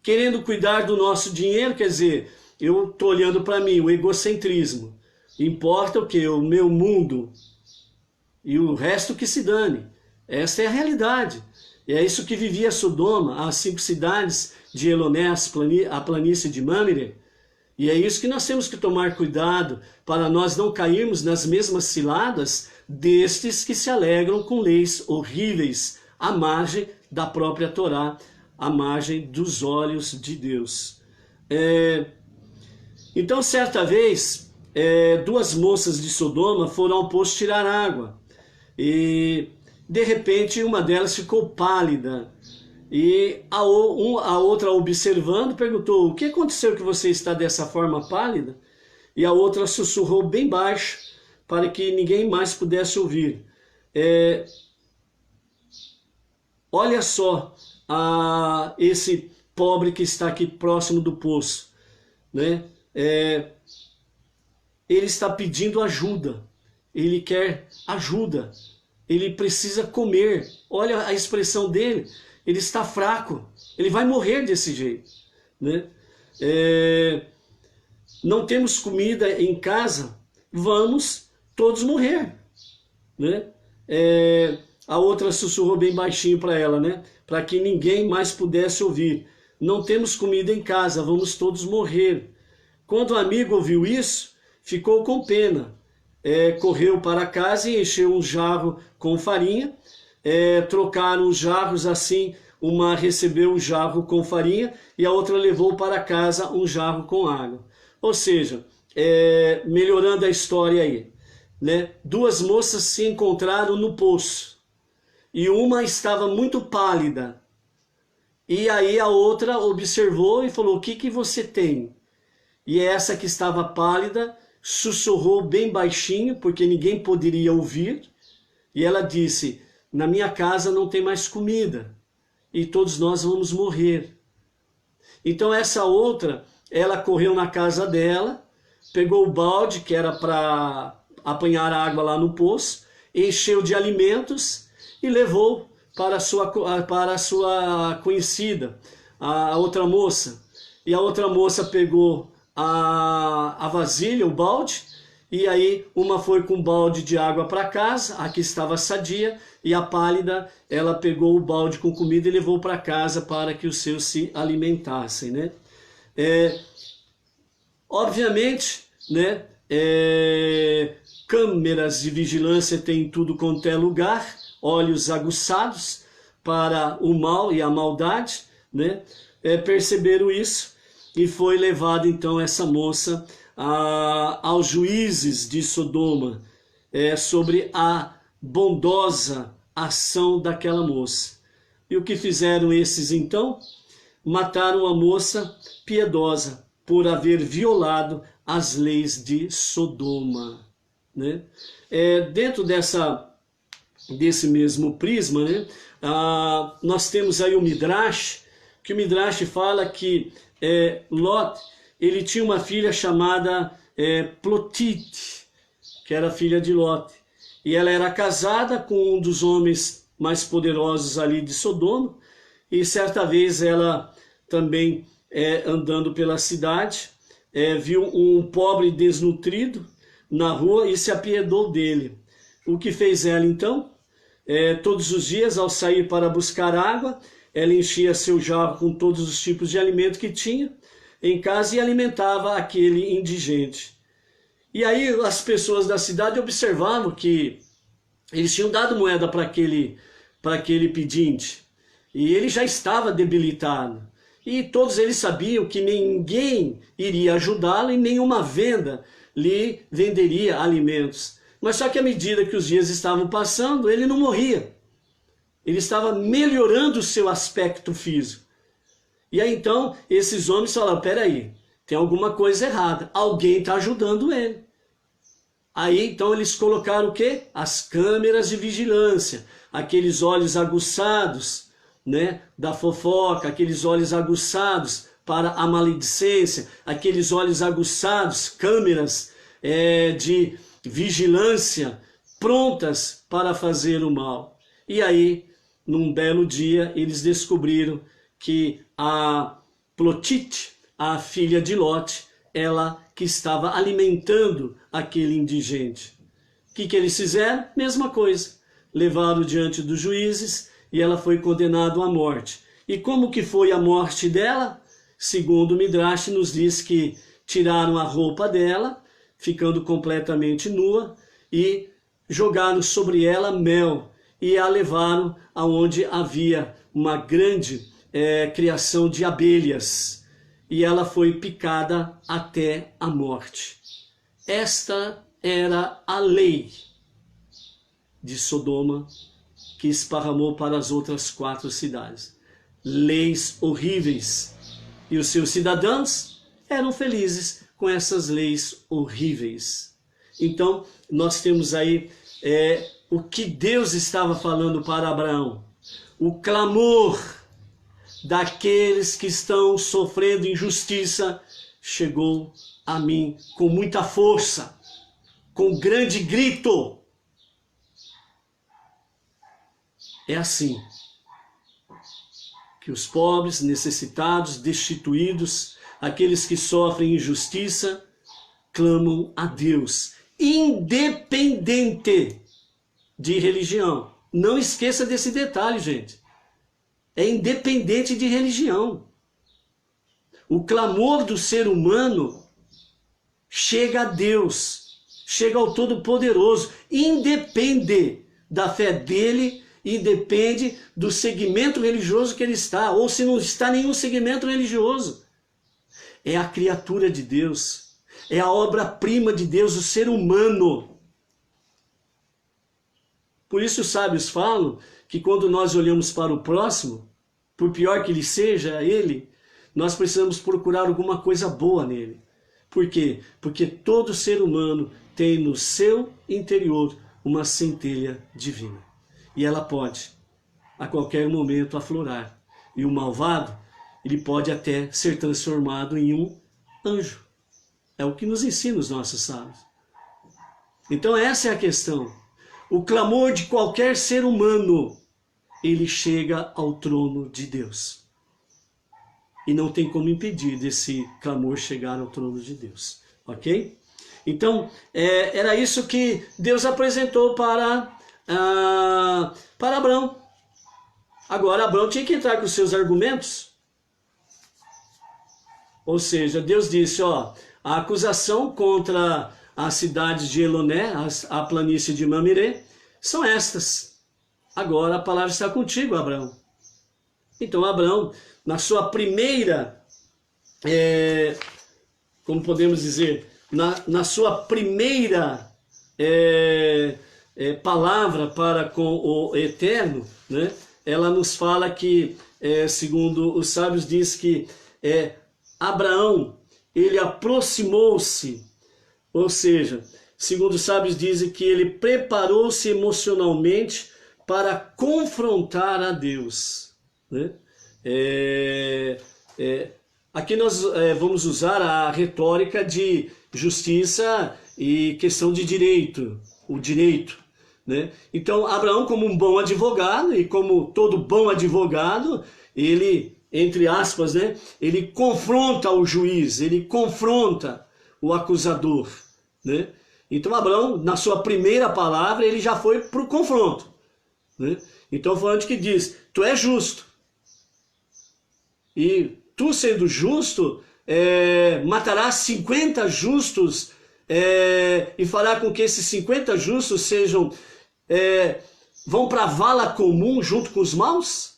S1: querendo cuidar do nosso dinheiro, quer dizer, eu estou olhando para mim, o egocentrismo. Importa o que? O meu mundo e o resto que se dane. Essa é a realidade. E é isso que vivia Sodoma, as 5 cidades de Elonê, a planície de Mamre. E é isso que nós temos que tomar cuidado para nós não cairmos nas mesmas ciladas destes que se alegram com leis horríveis à margem da própria Torá, à margem dos olhos de Deus. Então, certa vez, 2 moças de Sodoma foram ao poço tirar água. E, de repente, uma delas ficou pálida. E a outra, observando, perguntou: o que aconteceu que você está dessa forma pálida? E a outra sussurrou bem baixo, para que ninguém mais pudesse ouvir: olha só esse pobre que está aqui próximo do poço, né? Ele está pedindo ajuda, ele quer ajuda, ele precisa comer. Olha a expressão dele, ele está fraco, ele vai morrer desse jeito, né? Não temos comida em casa, vamos todos morrer, né? A outra sussurrou bem baixinho para ela, né? Para que ninguém mais pudesse ouvir: não temos comida em casa, vamos todos morrer. Quando o amigo ouviu isso, ficou com pena, correu para casa e encheu um jarro com farinha, trocaram os jarros assim, uma recebeu um jarro com farinha e a outra levou para casa um jarro com água. Ou seja, melhorando a história aí, né? 2 moças se encontraram no poço e uma estava muito pálida, e aí a outra observou e falou: o que você tem? E essa que estava pálida sussurrou bem baixinho, porque ninguém poderia ouvir, e ela disse: na minha casa não tem mais comida, e todos nós vamos morrer. Então essa outra, ela correu na casa dela, pegou o balde, que era para apanhar água lá no poço, encheu de alimentos e levou para a sua conhecida, a outra moça. E a outra moça pegou a vasilha, o balde, e aí uma foi com um balde de água para casa, a que estava sadia, e a pálida, ela pegou o balde com comida e levou para casa para que os seus se alimentassem, né? Obviamente, né, câmeras de vigilância tem em tudo quanto é lugar, olhos aguçados para o mal e a maldade, né? Perceberam isso, e foi levada então essa moça aos juízes de Sodoma, sobre a bondosa ação daquela moça. E o que fizeram esses então? Mataram a moça piedosa por haver violado as leis de Sodoma, né? Dentro desse mesmo prisma, né, nós temos aí o Midrash, que o Midrash fala que Lot, ele tinha uma filha chamada Plotit, que era filha de Lot, e ela era casada com um dos homens mais poderosos ali de Sodoma. E certa vez ela também, andando pela cidade, viu um pobre desnutrido na rua e se apiedou dele. O que fez ela então? Todos os dias, ao sair para buscar água, ela enchia seu jarro com todos os tipos de alimento que tinha em casa e alimentava aquele indigente. E aí as pessoas da cidade observavam que eles tinham dado moeda para aquele pedinte. E ele já estava debilitado. E todos eles sabiam que ninguém iria ajudá-lo e nenhuma venda lhe venderia alimentos. Mas só que à medida que os dias estavam passando, ele não morria. Ele estava melhorando o seu aspecto físico. E aí então esses homens falaram, peraí, tem alguma coisa errada. Alguém está ajudando ele. Aí então eles colocaram o quê? As câmeras de vigilância. Aqueles olhos aguçados, né, da fofoca, aqueles olhos aguçados para a maledicência, aqueles olhos aguçados, câmeras de vigilância prontas para fazer o mal. E aí, num belo dia, eles descobriram que a Plotite, a filha de Lote, ela que estava alimentando aquele indigente. O que eles fizeram? Mesma coisa. Levaram diante dos juízes e ela foi condenada à morte. E como que foi a morte dela? Segundo o Midrash nos diz que tiraram a roupa dela, ficando completamente nua, e jogaram sobre ela mel e a levaram aonde havia uma grande criação de abelhas. E ela foi picada até a morte. Esta era a lei de Sodoma que esparramou para as outras 4 cidades. Leis horríveis. E os seus cidadãos eram felizes com essas leis horríveis. Então, nós temos aí o que Deus estava falando para Abraão. O clamor daqueles que estão sofrendo injustiça chegou a mim com muita força, com grande grito. É assim que os pobres, necessitados, destituídos, aqueles que sofrem injustiça, clamam a Deus, independente de religião. Não esqueça desse detalhe, gente. É independente de religião. O clamor do ser humano chega a Deus, chega ao Todo-Poderoso, independe da fé dele, independe do segmento religioso que ele está, ou se não está em nenhum segmento religioso. É a criatura de Deus, é a obra-prima de Deus, o ser humano. Por isso os sábios falam que quando nós olhamos para o próximo, por pior que ele seja, ele, nós precisamos procurar alguma coisa boa nele. Por quê? Porque todo ser humano tem no seu interior uma centelha divina. E ela pode, a qualquer momento, aflorar. E o malvado, ele pode até ser transformado em um anjo. É o que nos ensina os nossos sábios. Então essa é a questão. O clamor de qualquer ser humano, ele chega ao trono de Deus. E não tem como impedir desse clamor chegar ao trono de Deus. Ok? Então, era isso que Deus apresentou para Abraão. Agora, Abraão tinha que entrar com os seus argumentos. Ou seja, Deus disse, ó, a acusação contra as cidades de Eloné, a planície de Mamre, são estas. Agora a palavra está contigo, Abraão. Então, Abraão, na sua primeira, como podemos dizer, na sua primeira palavra para com o Eterno, né, ela nos fala que, segundo os sábios, diz que Abraão, ele aproximou-se, ou seja, segundo os sábios dizem que ele preparou-se emocionalmente para confrontar a Deus. Né? Aqui nós vamos usar a retórica de justiça e questão de direito, o direito. né? Então, Abraão, como um bom advogado, e como todo bom advogado, ele, entre aspas, né, ele confronta o juiz, ele confronta o acusador, né? Então, Abraão, na sua primeira palavra, ele já foi para o confronto, né? Então, falando que diz, tu és justo, e tu sendo justo, matarás 50 justos, e fará com que esses 50 justos sejam, vão para a vala comum junto com os maus?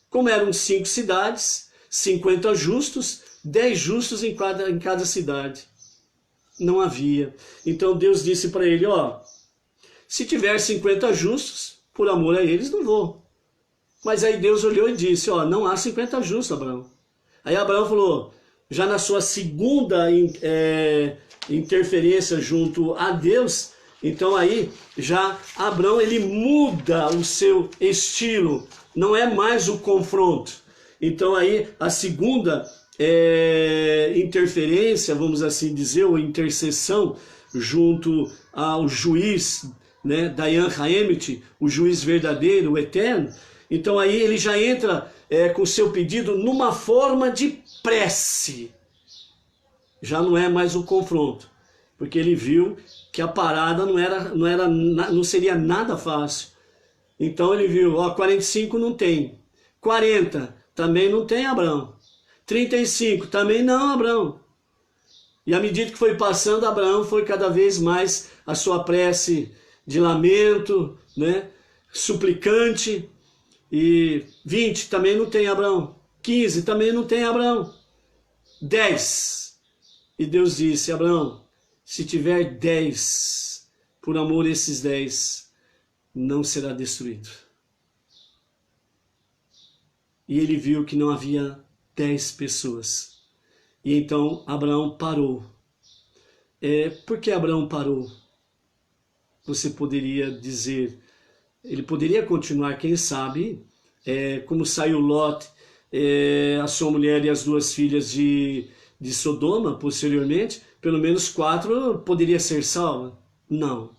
S1: Como eram 5 cidades, 50 justos, 10 justos em cada cidade. Não havia. Então Deus disse para ele, ó, se tiver 50 justos, por amor a eles não vou. Mas aí Deus olhou e disse, ó, não há 50 justos, Abraão. Aí Abraão falou, já na sua segunda interferência junto a Deus, então aí já Abraão ele muda o seu estilo, não é mais o confronto. Então aí a segunda interferência, vamos assim dizer, ou intercessão junto ao juiz, né, Dayan Haemet, o juiz verdadeiro, o eterno. Então aí ele já entra com seu pedido numa forma de prece. Já não é mais o confronto, porque ele viu que a parada não seria nada fácil. Então ele viu, ó, 45 não tem, 40 também não tem, Abraão, 35 também não, Abraão. E à medida que foi passando, Abraão foi cada vez mais a sua prece de lamento, né, suplicante. E 20 também não tem, Abraão. 15 também não tem, Abraão. 10. E Deus disse, Abraão, se tiver 10, por amor a esses 10, não será destruído. E ele viu que não havia 10 pessoas. E então Abraão parou. Por que Abraão parou? Você poderia dizer, ele poderia continuar, quem sabe, como saiu Lot, a sua mulher e as 2 filhas de Sodoma, posteriormente, pelo menos 4 poderia ser salva. Não.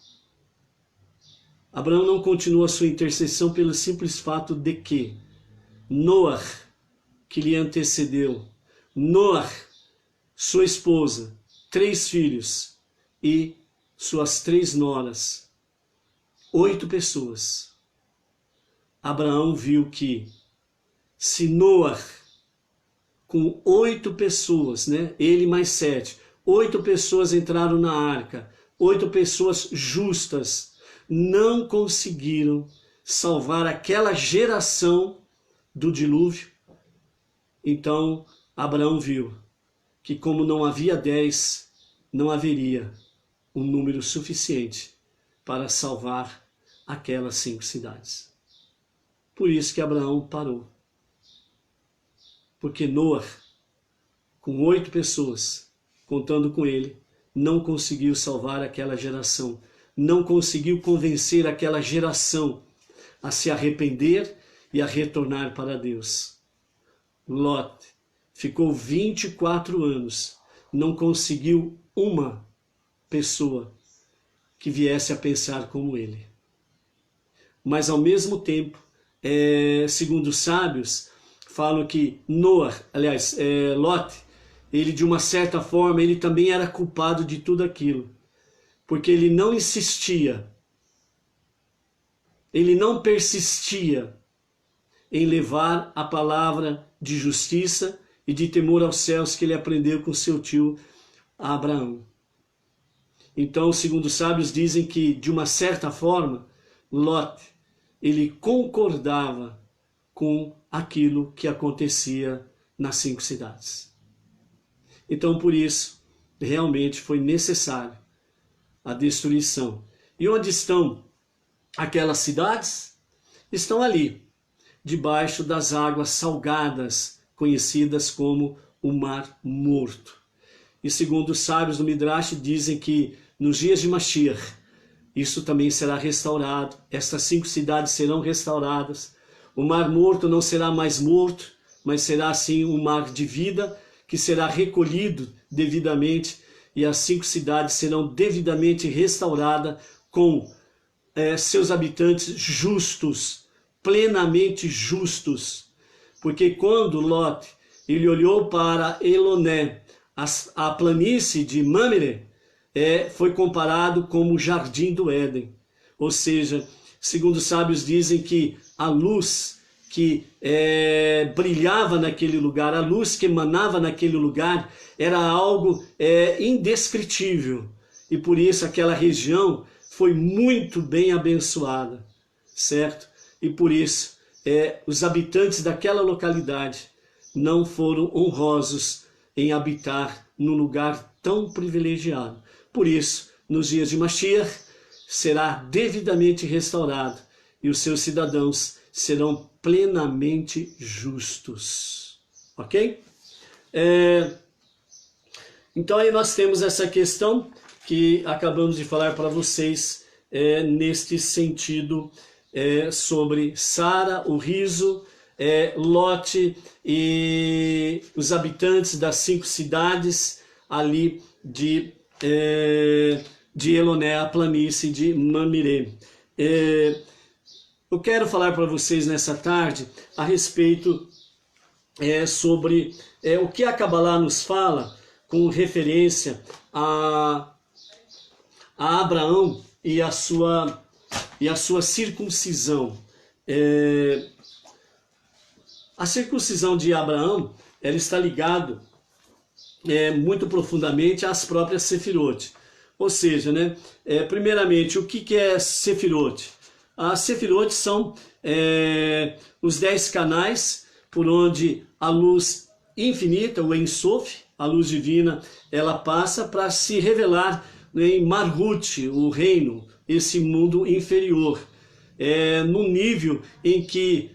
S1: Abraão não continua a sua intercessão pelo simples fato de que Noar, que lhe antecedeu, Noar, sua esposa, 3 filhos e suas 3 noras, 8 pessoas. Abraão viu que se Noar, com 8 pessoas, né, ele mais 7, 8 pessoas entraram na arca, 8 pessoas justas, não conseguiram salvar aquela geração do dilúvio. Então Abraão viu que como não havia 10, não haveria um número suficiente para salvar aquelas 5 cidades. Por isso que Abraão parou. Porque Noar, com 8 pessoas, contando com ele, não conseguiu salvar aquela geração, não conseguiu convencer aquela geração a se arrepender e a retornar para Deus. Lot ficou 24 anos, não conseguiu uma pessoa que viesse a pensar como ele. Mas ao mesmo tempo, segundo os sábios, falam que Lot, ele de uma certa forma, ele também era culpado de tudo aquilo. Porque ele não insistia, ele não persistia em levar a palavra de justiça e de temor aos céus que ele aprendeu com seu tio Abraão. Então, segundo os sábios, dizem que, de uma certa forma, Lot, ele concordava com aquilo que acontecia nas 5 cidades. Então, por isso, realmente foi necessário a destruição. E onde estão aquelas cidades? Estão ali, debaixo das águas salgadas, conhecidas como o Mar Morto. E segundo os sábios do Midrash, dizem que nos dias de Mashiach, isso também será restaurado, estas 5 cidades serão restauradas, o Mar Morto não será mais morto, mas será assim um mar de vida, que será recolhido devidamente, e as 5 cidades serão devidamente restauradas com seus habitantes justos, plenamente justos. Porque quando Lot ele olhou para Eloné, a planície de Mamre, foi comparado como o jardim do Éden. Ou seja, segundo os sábios dizem que a luz que brilhava naquele lugar, a luz que emanava naquele lugar, era algo indescritível. E por isso aquela região foi muito bem abençoada, certo? E por isso os habitantes daquela localidade não foram honrosos em habitar num lugar tão privilegiado. Por isso, nos dias de Mashiach, será devidamente restaurado e os seus cidadãos serão plenamente justos. Ok? Então aí nós temos essa questão que acabamos de falar para vocês neste sentido sobre Sara, o riso, Lote e os habitantes das 5 cidades ali de Eloné, a planície de Mamre. Eu quero falar para vocês nessa tarde a respeito sobre o que a Kabbalah nos fala com referência a Abraão e a sua circuncisão. A circuncisão de Abraão, ela está ligada muito profundamente às próprias Sefirot. Ou seja, né, primeiramente, o que é Sefirot? As Sefirot são os 10 canais por onde a luz infinita, o Ein Sof, a luz divina, ela passa para se revelar em Malhut, o reino, esse mundo inferior, num nível em que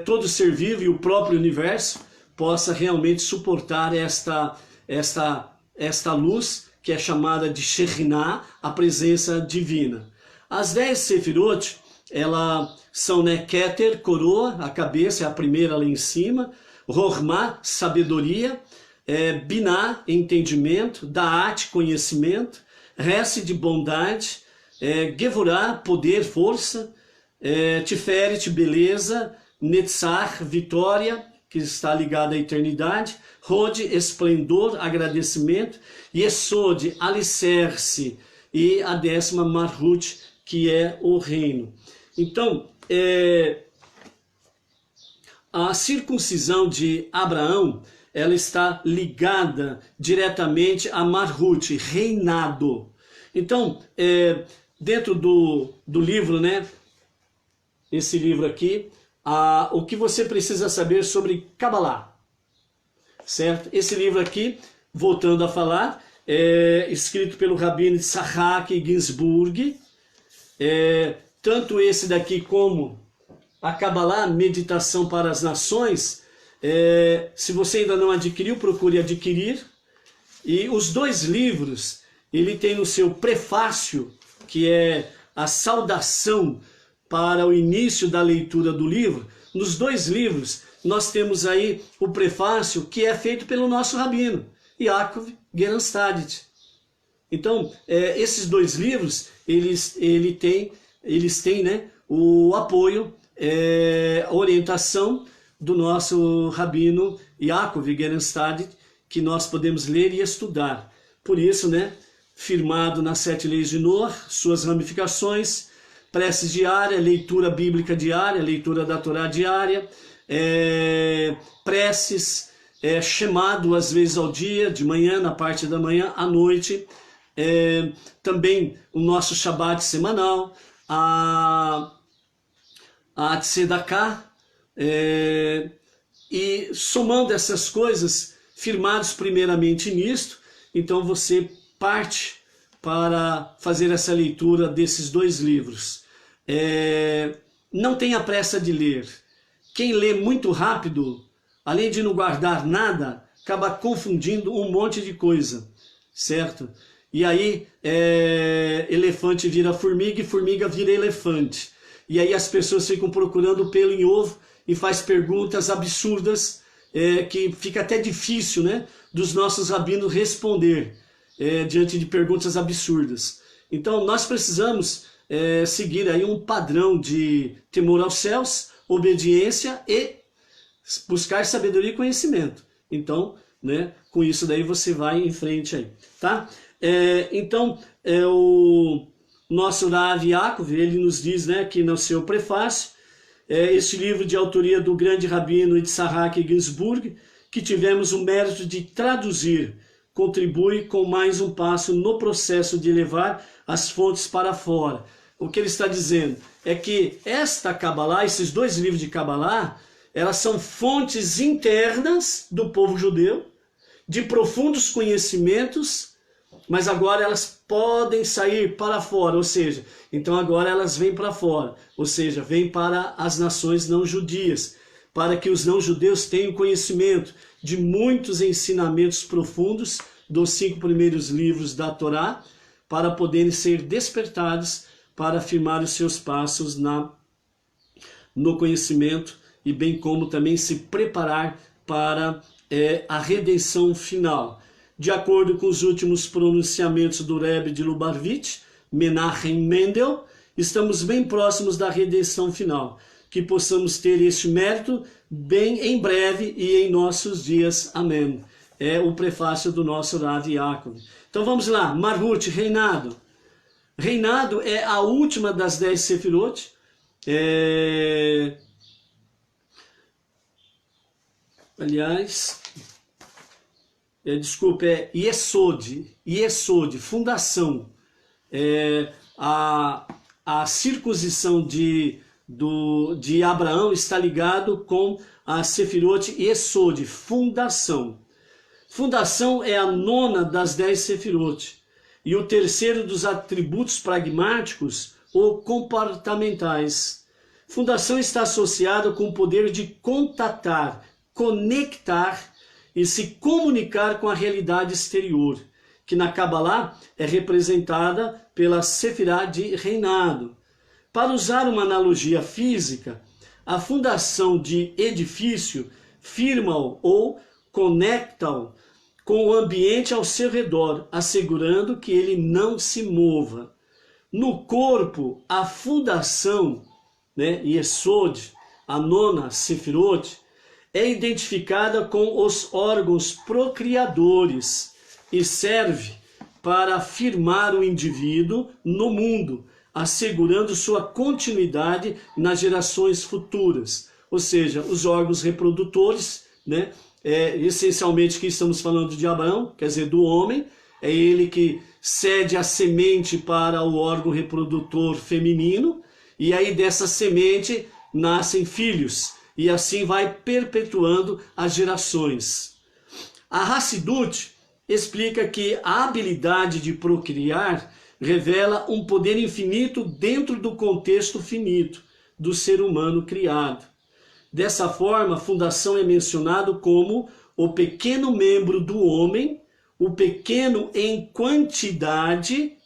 S1: todo ser vivo e o próprio universo possa realmente suportar esta luz que é chamada de Shekhinah, a presença divina. As 10 Sefirot, elas são, né, Keter, coroa, a cabeça é a primeira lá em cima, Rohmah, sabedoria, Binah, entendimento, Da'at, conhecimento, Hesed, bondade, Gevurah, poder, força, Tiferet, beleza, Netzach, vitória, que está ligada à eternidade, Hod, esplendor, agradecimento, Yesod, alicerce, e a 10ª Malhut, que é o reino. Então, a circuncisão de Abraão, ela está ligada diretamente a Malhut, reinado. Então, dentro do livro, né, esse livro aqui, o que você precisa saber sobre Kabbalah, certo? Esse livro aqui, voltando a falar, escrito pelo Rabino Yitzhak Ginsburg, tanto esse daqui como a Kabbalah, Meditação para as Nações, se você ainda não adquiriu, procure adquirir. E os 2 livros, ele tem no seu prefácio, que é a saudação para o início da leitura do livro. Nos 2 livros, nós temos aí o prefácio que é feito pelo nosso rabino, Yaakov Geranstadit. Então, esses 2 livros, eles têm, né, o apoio, a orientação do nosso rabino Yaakov Geranstadit, que nós podemos ler e estudar. Por isso, né, firmado nas 7 leis de Noah, suas ramificações, preces diária, leitura bíblica diária, leitura da Torá diária, preces, chamado 2 vezes ao dia, de manhã, na parte da manhã, à noite, também o nosso Shabbat semanal, a Tzedakah, e somando essas coisas, firmados primeiramente nisto, então você parte para fazer essa leitura desses 2 livros. Não tenha pressa de ler. Quem lê muito rápido, além de não guardar nada, acaba confundindo um monte de coisa, certo? E aí, elefante vira formiga e formiga vira elefante. E aí as pessoas ficam procurando pelo em ovo e faz perguntas absurdas, que fica até difícil, né, dos nossos rabinos responder diante de perguntas absurdas. Então nós precisamos seguir aí um padrão de temor aos céus, obediência e buscar sabedoria e conhecimento. Então, né, com isso daí você vai em frente aí, tá? Então, o nosso Rav Yaakov, ele nos diz, né, aqui no seu prefácio, este livro de autoria do grande rabino Yitzhak Ginsburg, que tivemos o mérito de traduzir, contribui com mais um passo no processo de levar as fontes para fora. O que ele está dizendo é que esta Kabbalah, esses dois livros de Kabbalah, elas são fontes internas do povo judeu, de profundos conhecimentos, mas agora elas podem sair para fora, ou seja, então agora elas vêm para fora, ou seja, vêm para as nações não judias, para que os não judeus tenham conhecimento de muitos ensinamentos profundos dos 5 primeiros livros da Torá, para poderem ser despertados para afirmar os seus passos no conhecimento e bem como também se preparar para a redenção final. De acordo com os últimos pronunciamentos do Rebbe de Lubavitch, Menachem Mendel, estamos bem próximos da redenção final. Que possamos ter este mérito bem em breve e em nossos dias. Amém. É o prefácio do nosso Rav Yaakov. Então vamos lá, Marhut, reinado. Reinado é a última das 10 Sefirot. Aliás, desculpa, é Yesod, fundação. A circuncisão de Abraão está ligado com a Sefirot Yesod, fundação. Fundação é a 9ª das 10 Sefirot e o terceiro dos atributos pragmáticos ou comportamentais. Fundação está associada com o poder de contatar, conectar e se comunicar com a realidade exterior, que na Kabbalah é representada pela Sefirá de reinado. Para usar uma analogia física, a fundação de edifício firma-o ou conecta-o com o ambiente ao seu redor, assegurando que ele não se mova. No corpo, a fundação, Yesod, a 9ª Sefirot, é identificada com os órgãos procriadores e serve para afirmar o indivíduo no mundo, assegurando sua continuidade nas gerações futuras. Ou seja, os órgãos reprodutores, essencialmente que estamos falando de Abraão, quer dizer, do homem, é ele que cede a semente para o órgão reprodutor feminino, e aí dessa semente nascem filhos, e assim vai perpetuando as gerações. A Hassidut explica que a habilidade de procriar revela um poder infinito dentro do contexto finito do ser humano criado. Dessa forma, a fundação é mencionado como o pequeno membro do homem, o pequeno em quantidade,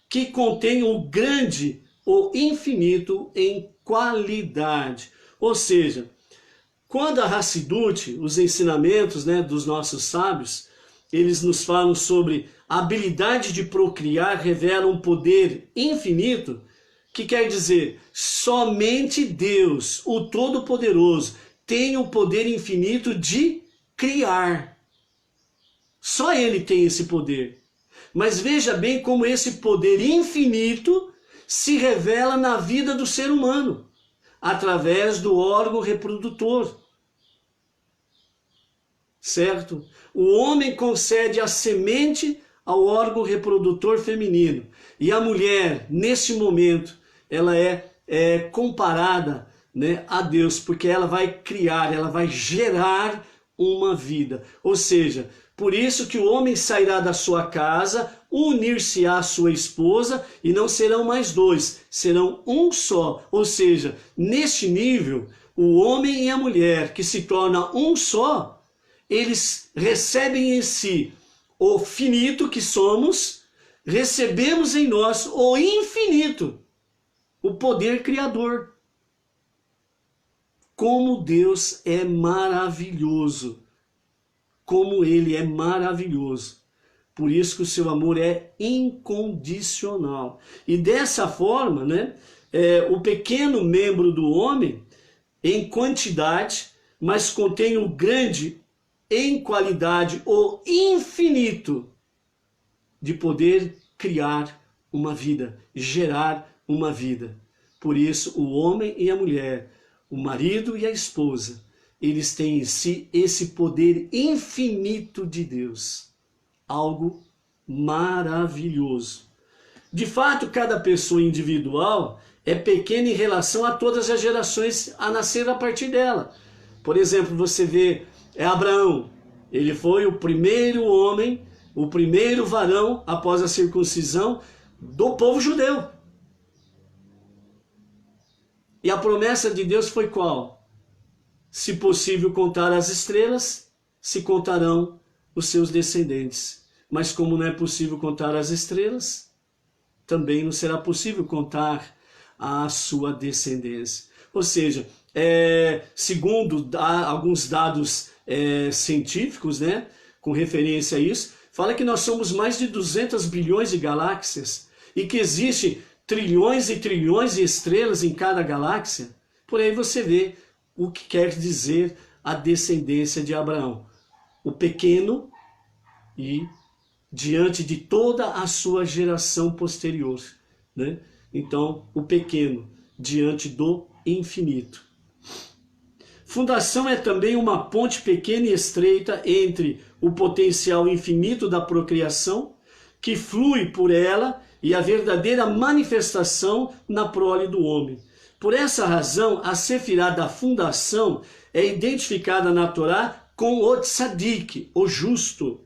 S1: que contém o grande, o infinito em qualidade. Ou seja, quando a Hassidut, os ensinamentos dos nossos sábios, eles nos falam sobre a habilidade de procriar, revela um poder infinito, que quer dizer, somente Deus, o Todo-Poderoso, tem o poder infinito de criar. Só Ele tem esse poder. Mas veja bem como esse poder infinito se revela na vida do ser humano, através do órgão reprodutor. Certo? O homem concede a semente ao órgão reprodutor feminino. E a mulher, nesse momento, ela é comparada a Deus, porque ela vai criar, ela vai gerar uma vida. Ou seja, por isso que o homem sairá da sua casa, unir-se-á à sua esposa, e não serão mais dois, serão um só. Ou seja, neste nível, o homem e a mulher, que se tornam um só, eles recebem em si o finito que somos, recebemos em nós o infinito, o poder criador. Como Deus é maravilhoso, como Ele é maravilhoso. Por isso que o seu amor é incondicional. E dessa forma, né, o pequeno membro do homem, em quantidade, mas contém o grande em qualidade, o infinito, de poder criar uma vida, gerar uma vida. Por isso, o homem e a mulher, o marido e a esposa, eles têm em si esse poder infinito de Deus. Algo maravilhoso. De fato, cada pessoa individual é pequena em relação a todas as gerações a nascer a partir dela. Por exemplo, você vê Abraão, ele foi o primeiro homem, o primeiro varão após a circuncisão do povo judeu. E a promessa de Deus foi qual? Se possível contar as estrelas, se contarão os seus descendentes. Mas como não é possível contar as estrelas, também não será possível contar a sua descendência. Ou seja, segundo alguns dados científicos, né, com referência a isso, fala que nós somos mais de 200 bilhões de galáxias e que existe trilhões e trilhões de estrelas em cada galáxia. Por aí você vê o que quer dizer a descendência de Abraão. O pequeno e diante de toda a sua geração posterior, né? Então, o pequeno diante do infinito. Fundação é também uma ponte pequena e estreita entre o potencial infinito da procriação, que flui por ela, e a verdadeira manifestação na prole do homem. Por essa razão, a sefirá da fundação é identificada na Torá com o tzadik, o justo.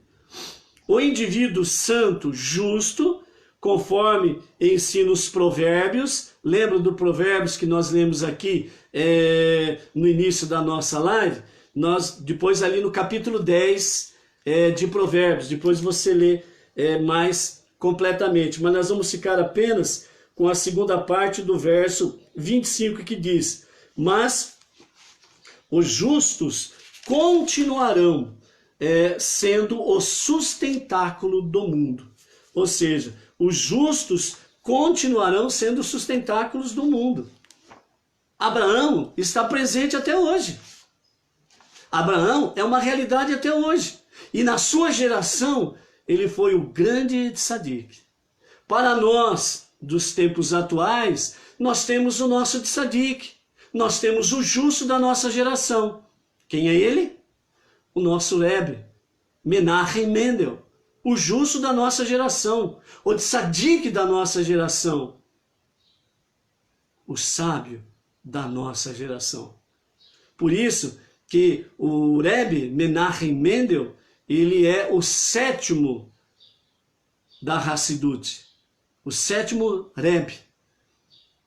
S1: O indivíduo santo, justo, conforme ensina os provérbios, lembra do provérbios que nós lemos aqui no início da nossa live? Depois ali no capítulo 10 de provérbios, depois você lê mais completamente, mas nós vamos ficar apenas com a segunda parte do verso 25 que diz: mas os justos continuarão sendo o sustentáculo do mundo. Ou seja, os justos continuarão sendo sustentáculos do mundo. Abraão está presente até hoje. Abraão é uma realidade até hoje. E na sua geração, ele foi o grande tzadik. Para nós, dos tempos atuais, nós temos o nosso tzadik. Nós temos o justo da nossa geração. Quem é ele? O nosso Rebbe, Menachem Mendel. O justo da nossa geração. O tzadik da nossa geração. O sábio da nossa geração. Por isso que o Rebbe Menachem Mendel, ele é o sétimo da Hassidut, o sétimo Rebbe.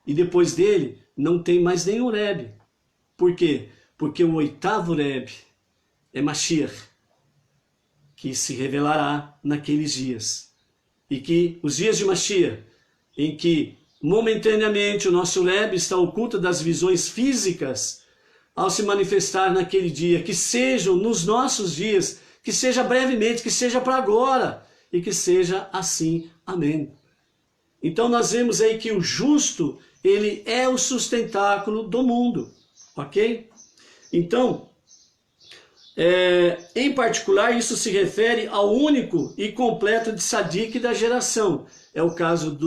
S1: E depois dele não tem mais nenhum Rebbe. Por quê? Porque o oitavo Rebbe é Mashiach, que se revelará naqueles dias. E que os dias de Mashiach, em que momentaneamente o nosso Rebbe está oculto das visões físicas, ao se manifestar naquele dia, que sejam nos nossos dias, que seja brevemente, que seja para agora, e que seja assim. Amém. Então nós vemos aí que o justo, ele é o sustentáculo do mundo, ok? Então, em particular, isso se refere ao único e completo tzadik da geração. É o caso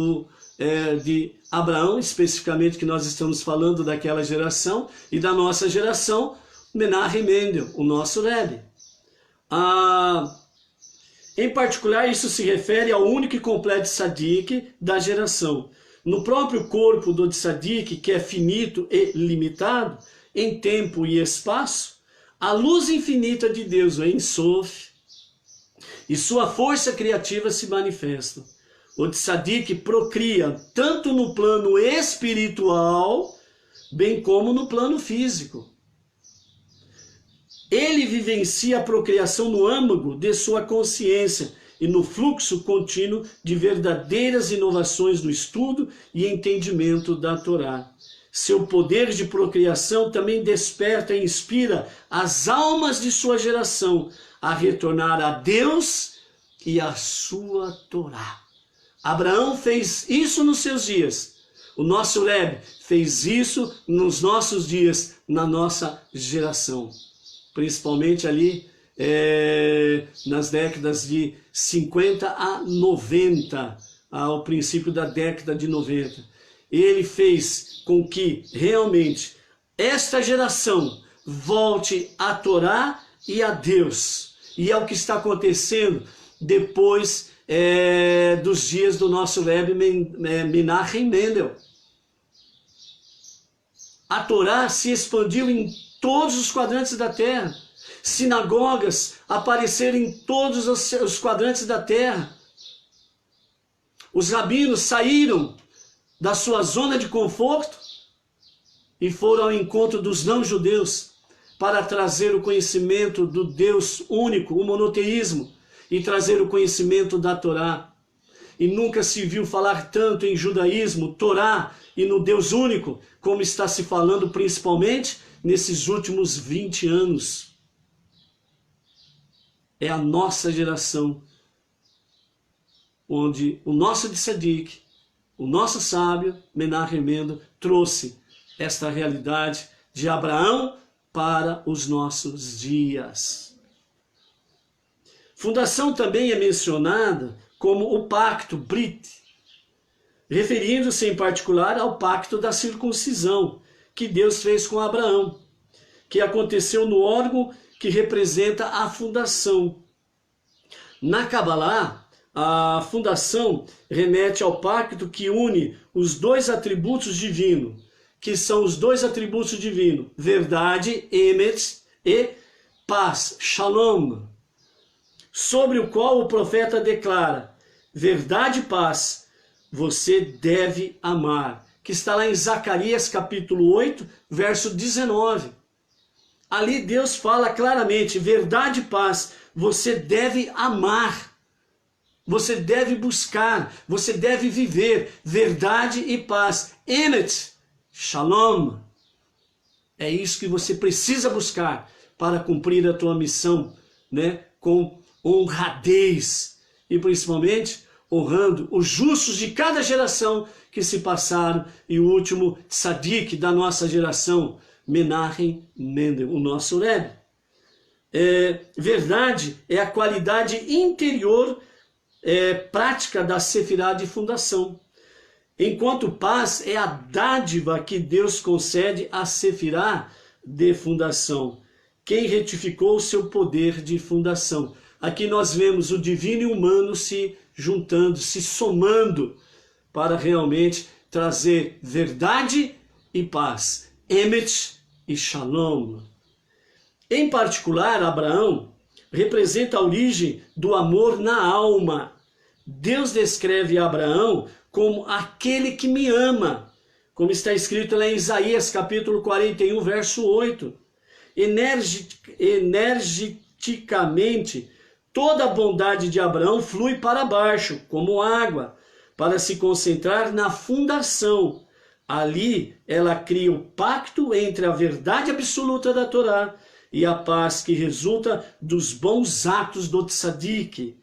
S1: de Abraão, especificamente, que nós estamos falando daquela geração, e da nossa geração, Menachem Mendel, o nosso Rebbe. Em particular, isso se refere ao único e completo tzadik da geração. No próprio corpo do tzadik, que é finito e limitado, em tempo e espaço, a luz infinita de Deus, o Ein Sof, e sua força criativa se manifestam. O tzadik procria tanto no plano espiritual, bem como no plano físico. Ele vivencia a procriação no âmago de sua consciência e no fluxo contínuo de verdadeiras inovações no estudo e entendimento da Torá. Seu poder de procriação também desperta e inspira as almas de sua geração a retornar a Deus e a sua Torá. Abraão fez isso nos seus dias. O nosso Rebbe fez isso nos nossos dias, na nossa geração. Principalmente ali nas décadas de 50 a 90, ao princípio da década de 90. Ele fez com que realmente esta geração volte a Torá e a Deus. E é o que está acontecendo depois dos dias do nosso Rebbe Menachem Mendel. A Torá se expandiu em todos os quadrantes da terra. Sinagogas apareceram em todos os quadrantes da terra. Os rabinos saíram da sua zona de conforto e foram ao encontro dos não-judeus para trazer o conhecimento do Deus único, o monoteísmo, e trazer o conhecimento da Torá. E nunca se viu falar tanto em judaísmo, Torá e no Deus único, como está se falando principalmente nesses últimos 20 anos. É a nossa geração, onde o nosso tzadik, o nosso sábio, Menachem Mendel, trouxe esta realidade de Abraão para os nossos dias. Fundação também é mencionada como o pacto, Brit, referindo-se em particular ao pacto da circuncisão que Deus fez com Abraão, que aconteceu no órgão que representa a fundação. Na Kabbalah, a fundação remete ao pacto que une os dois atributos divinos, que são os dois atributos divinos, verdade, Emet, e paz, Shalom, sobre o qual o profeta declara, verdade e paz, você deve amar, que está lá em Zacarias capítulo 8, verso 19. Ali Deus fala claramente, verdade e paz, você deve amar, você deve buscar, você deve viver verdade e paz. Emet, Shalom. É isso que você precisa buscar para cumprir a tua missão, né? Com honradez e principalmente honrando os justos de cada geração que se passaram e o último tzadik da nossa geração, Menachem Mendel, o nosso Rebbe. Verdade é a qualidade interior prática da sefirá de fundação, enquanto paz é a dádiva que Deus concede à sefirá de fundação, quem retificou o seu poder de fundação. Aqui nós vemos o divino e o humano se juntando, se somando para realmente trazer verdade e paz, Emet e Shalom. Em particular, Abraão representa a origem do amor na alma. Deus descreve Abraão como aquele que me ama, como está escrito lá em Isaías capítulo 41, verso 8. Energicamente, toda a bondade de Abraão flui para baixo, como água, para se concentrar na fundação. Ali, ela cria o pacto entre a verdade absoluta da Torá e a paz que resulta dos bons atos do tzadik,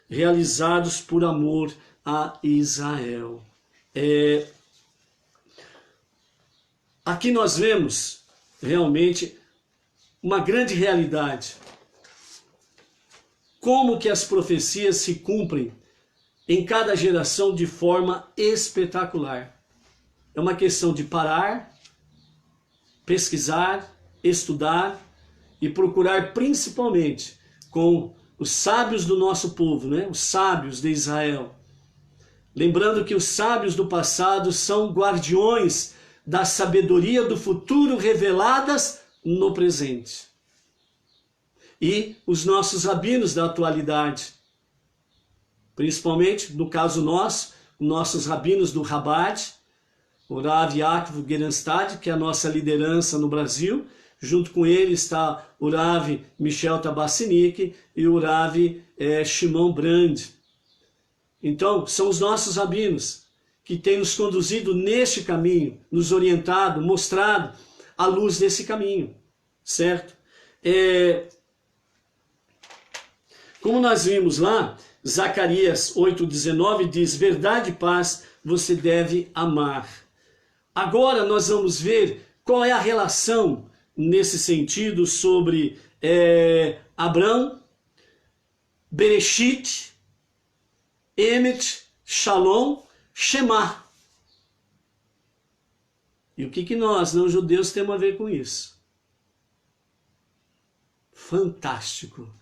S1: realizados por amor a Israel. Aqui nós vemos realmente uma grande realidade. Como que as profecias se cumprem em cada geração de forma espetacular. É uma questão de parar, pesquisar, estudar e procurar principalmente com os sábios do nosso povo, né? Os sábios de Israel. Lembrando que os sábios do passado são guardiões da sabedoria do futuro reveladas no presente. E os nossos rabinos da atualidade, principalmente, no caso nosso, nossos rabinos do Rabat, o Rav Yaakov Gerenstad, que é a nossa liderança no Brasil. Junto com ele está o Rav Michel Tabassinik e o Rav Shimon Brand. Então, são os nossos rabinos que têm nos conduzido neste caminho, nos orientado, mostrado a luz desse caminho, certo? Como nós vimos lá, Zacarias 8,19 diz, verdade e paz você deve amar. Agora nós vamos ver qual é a relação nesse sentido sobre Abrão, Bereshit, Emet, Shalom, Shema. E o que nós, não judeus, temos a ver com isso? Fantástico.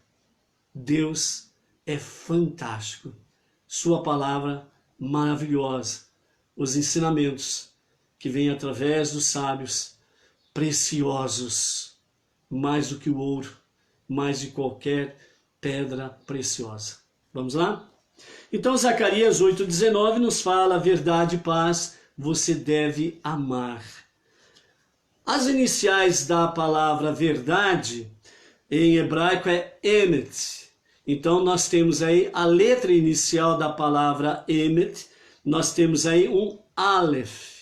S1: Deus é fantástico. Sua palavra maravilhosa. Os ensinamentos que vêm através dos sábios, preciosos, mais do que o ouro, mais de qualquer pedra preciosa. Vamos lá? Então Zacarias 8,19 nos fala, verdade e paz você deve amar. As iniciais da palavra verdade em hebraico é emet. Então nós temos aí a letra inicial da palavra emet, nós temos aí um aleph.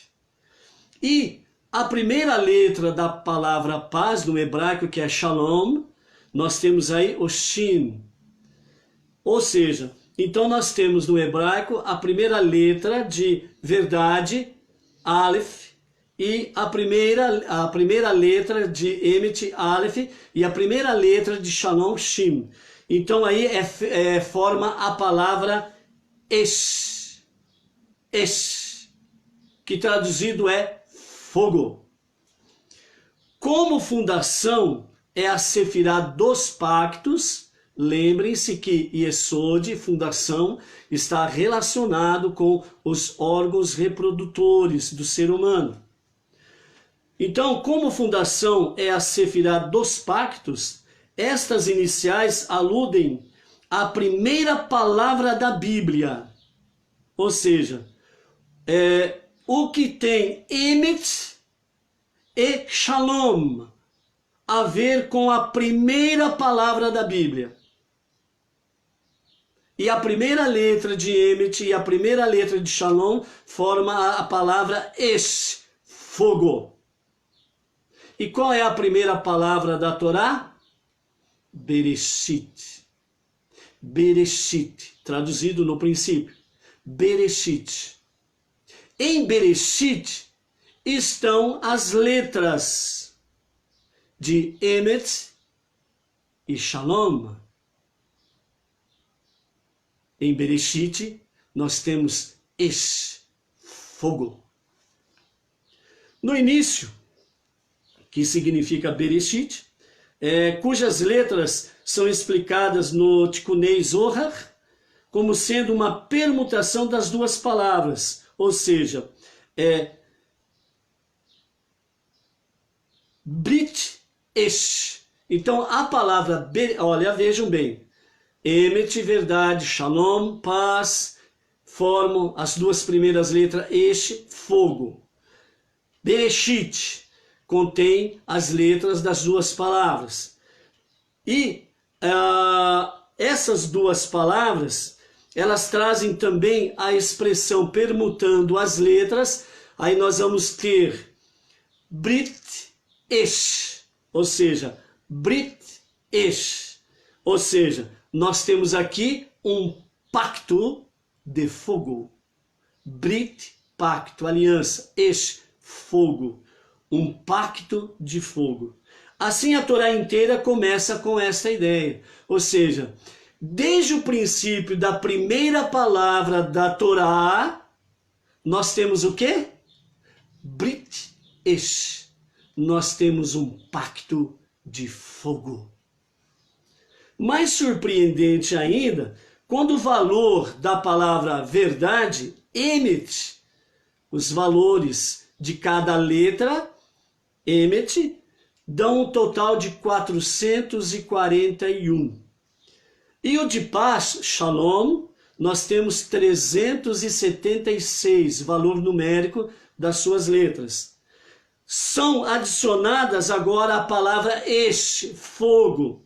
S1: E a primeira letra da palavra paz no hebraico, que é shalom, nós temos aí o shin. Ou seja, então nós temos no hebraico a primeira letra de verdade, aleph, e a primeira letra de emet, aleph, e a primeira letra de shalom, shin. Então aí forma a palavra esh, que traduzido é fogo. Como fundação é a Sefirá dos pactos. Lembrem-se que Yesod, fundação, está relacionado com os órgãos reprodutores do ser humano. Então, como fundação é a Sefirá dos pactos, estas iniciais aludem à primeira palavra da Bíblia. Ou seja, o que tem Emet e Shalom a ver com a primeira palavra da Bíblia. E a primeira letra de Emet e a primeira letra de Shalom forma a palavra Esh, fogo. E qual é a primeira palavra da Torá? Bereshit. Bereshit, traduzido no princípio. Bereshit. Em Bereshit estão as letras de Emet e Shalom. Em Bereshit, nós temos Esh, fogo. No início, que significa Bereshit, cujas letras são explicadas no Tikunei Zohar como sendo uma permutação das duas palavras, ou seja, Brit Esh. Então, a palavra, olha, vejam bem, Emet, verdade, Shalom, paz, formam as duas primeiras letras, Esh, fogo. Bereshit contém as letras das duas palavras. E essas duas palavras, elas trazem também a expressão permutando as letras. Aí nós vamos ter Brit Esh, ou seja, Brit Esh, ou seja, nós temos aqui um pacto de fogo. Brit, pacto, aliança. Esh, fogo. Um pacto de fogo. Assim a Torá inteira começa com esta ideia. Ou seja, desde o princípio da primeira palavra da Torá, nós temos o quê? Brit Esh. Nós temos um pacto de fogo. Mais surpreendente ainda, quando o valor da palavra verdade, Emet, os valores de cada letra, Emet, dão um total de 441. E o de paz, Shalom, nós temos 376, valor numérico das suas letras. São adicionadas agora a palavra Esh, fogo,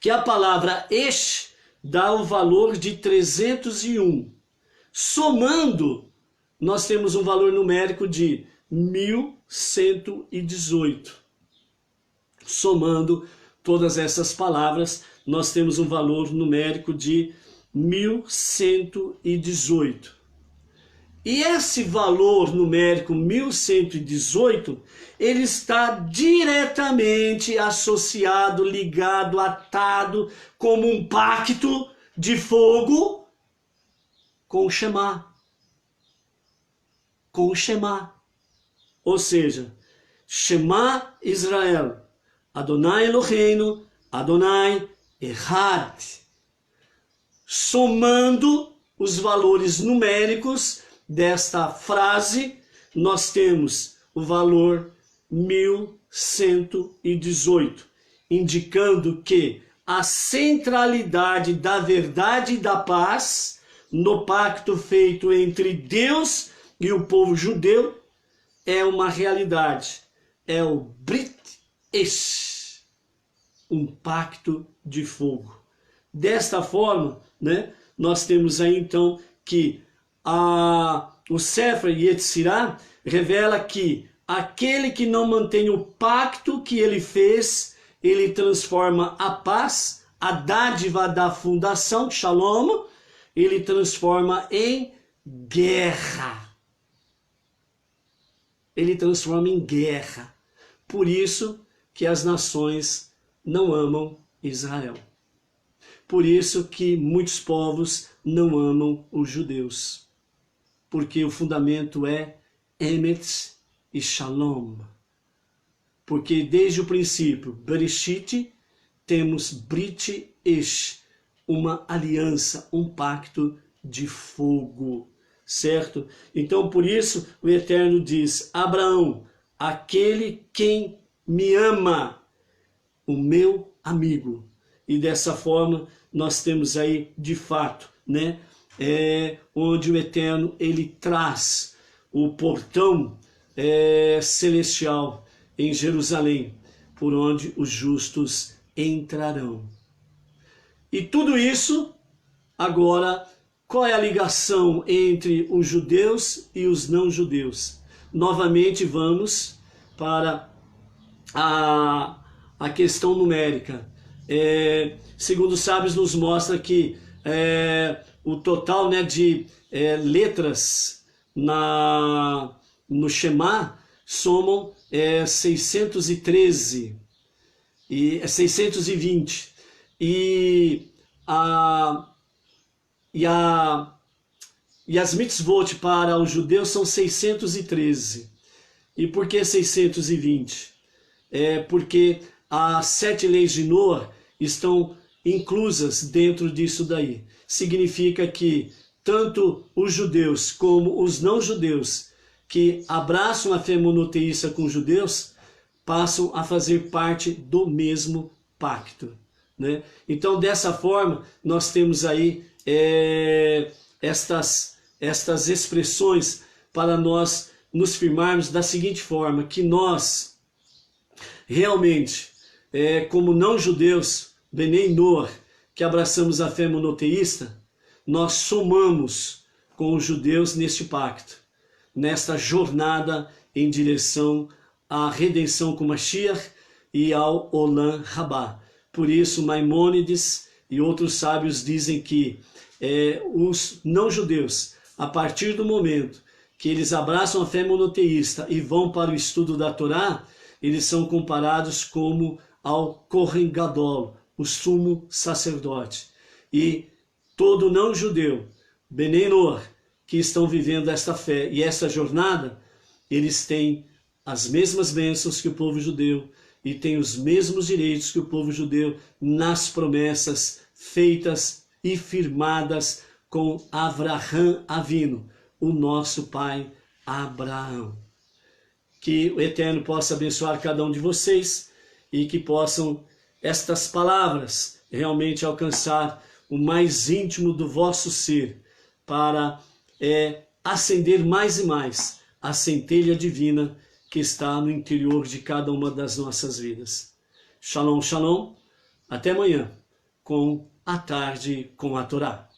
S1: que a palavra Esh dá o valor de 301. Somando, nós temos um valor numérico de 1118. Somando todas essas palavras, nós temos um valor numérico de 1118. E esse valor numérico 1118, ele está diretamente associado, ligado, atado, como um pacto de fogo com o Shema. Com o Shema. Ou seja, Shema Israel, Adonai Eloheinu, Adonai Echad. Somando os valores numéricos desta frase, nós temos o valor 1118, indicando que a centralidade da verdade e da paz no pacto feito entre Deus e o povo judeu é uma realidade, é o Brit Esh, um pacto de fogo. Desta forma, né, nós temos aí então que o Sefer Yetzirah revela que aquele que não mantém o pacto que ele fez, ele transforma a paz, a dádiva da fundação, Shalom, ele transforma em guerra. Ele transforma em guerra. Por isso que as nações não amam Israel. Por isso que muitos povos não amam os judeus. Porque o fundamento é Emet e Shalom. Porque desde o princípio, Bereshit, temos Brit Esh, uma aliança, um pacto de fogo, certo? Então por isso o Eterno diz, Abraão, aquele quem me ama, o meu amigo. E dessa forma nós temos aí de fato, né? Onde o Eterno ele traz o portão celestial em Jerusalém, por onde os justos entrarão. E tudo isso, agora, qual é a ligação entre os judeus e os não-judeus? Novamente vamos para a questão numérica. Segundo os sábios nos mostra que o total, né, de letras no Shema somam 613 e 620 e as mitzvot para os judeus são 613. E por que 620? Porque as 7 leis de Noah estão inclusas dentro disso daí. Significa que tanto os judeus como os não-judeus que abraçam a fé monoteísta com os judeus passam a fazer parte do mesmo pacto, né? Então, dessa forma, nós temos aí estas expressões para nós nos firmarmos da seguinte forma, que nós realmente, como não-judeus, Benei Noah, que abraçamos a fé monoteísta, nós somamos com os judeus neste pacto, nesta jornada em direção à redenção com Mashiach e ao Olam Rabá. Por isso, Maimônides e outros sábios dizem que os não-judeus, a partir do momento que eles abraçam a fé monoteísta e vão para o estudo da Torá, eles são comparados como ao Kohen Gadol, o sumo sacerdote. E todo não-judeu, Benei Noah, que estão vivendo esta fé e esta jornada, eles têm as mesmas bênçãos que o povo judeu e têm os mesmos direitos que o povo judeu nas promessas feitas e firmadas com Avraham Avinu, o nosso pai Abraão. Que o Eterno possa abençoar cada um de vocês e que possam estas palavras realmente alcançar o mais íntimo do vosso ser, para acender mais e mais a centelha divina que está no interior de cada uma das nossas vidas. Shalom, shalom. Até amanhã, com a tarde com a Torá.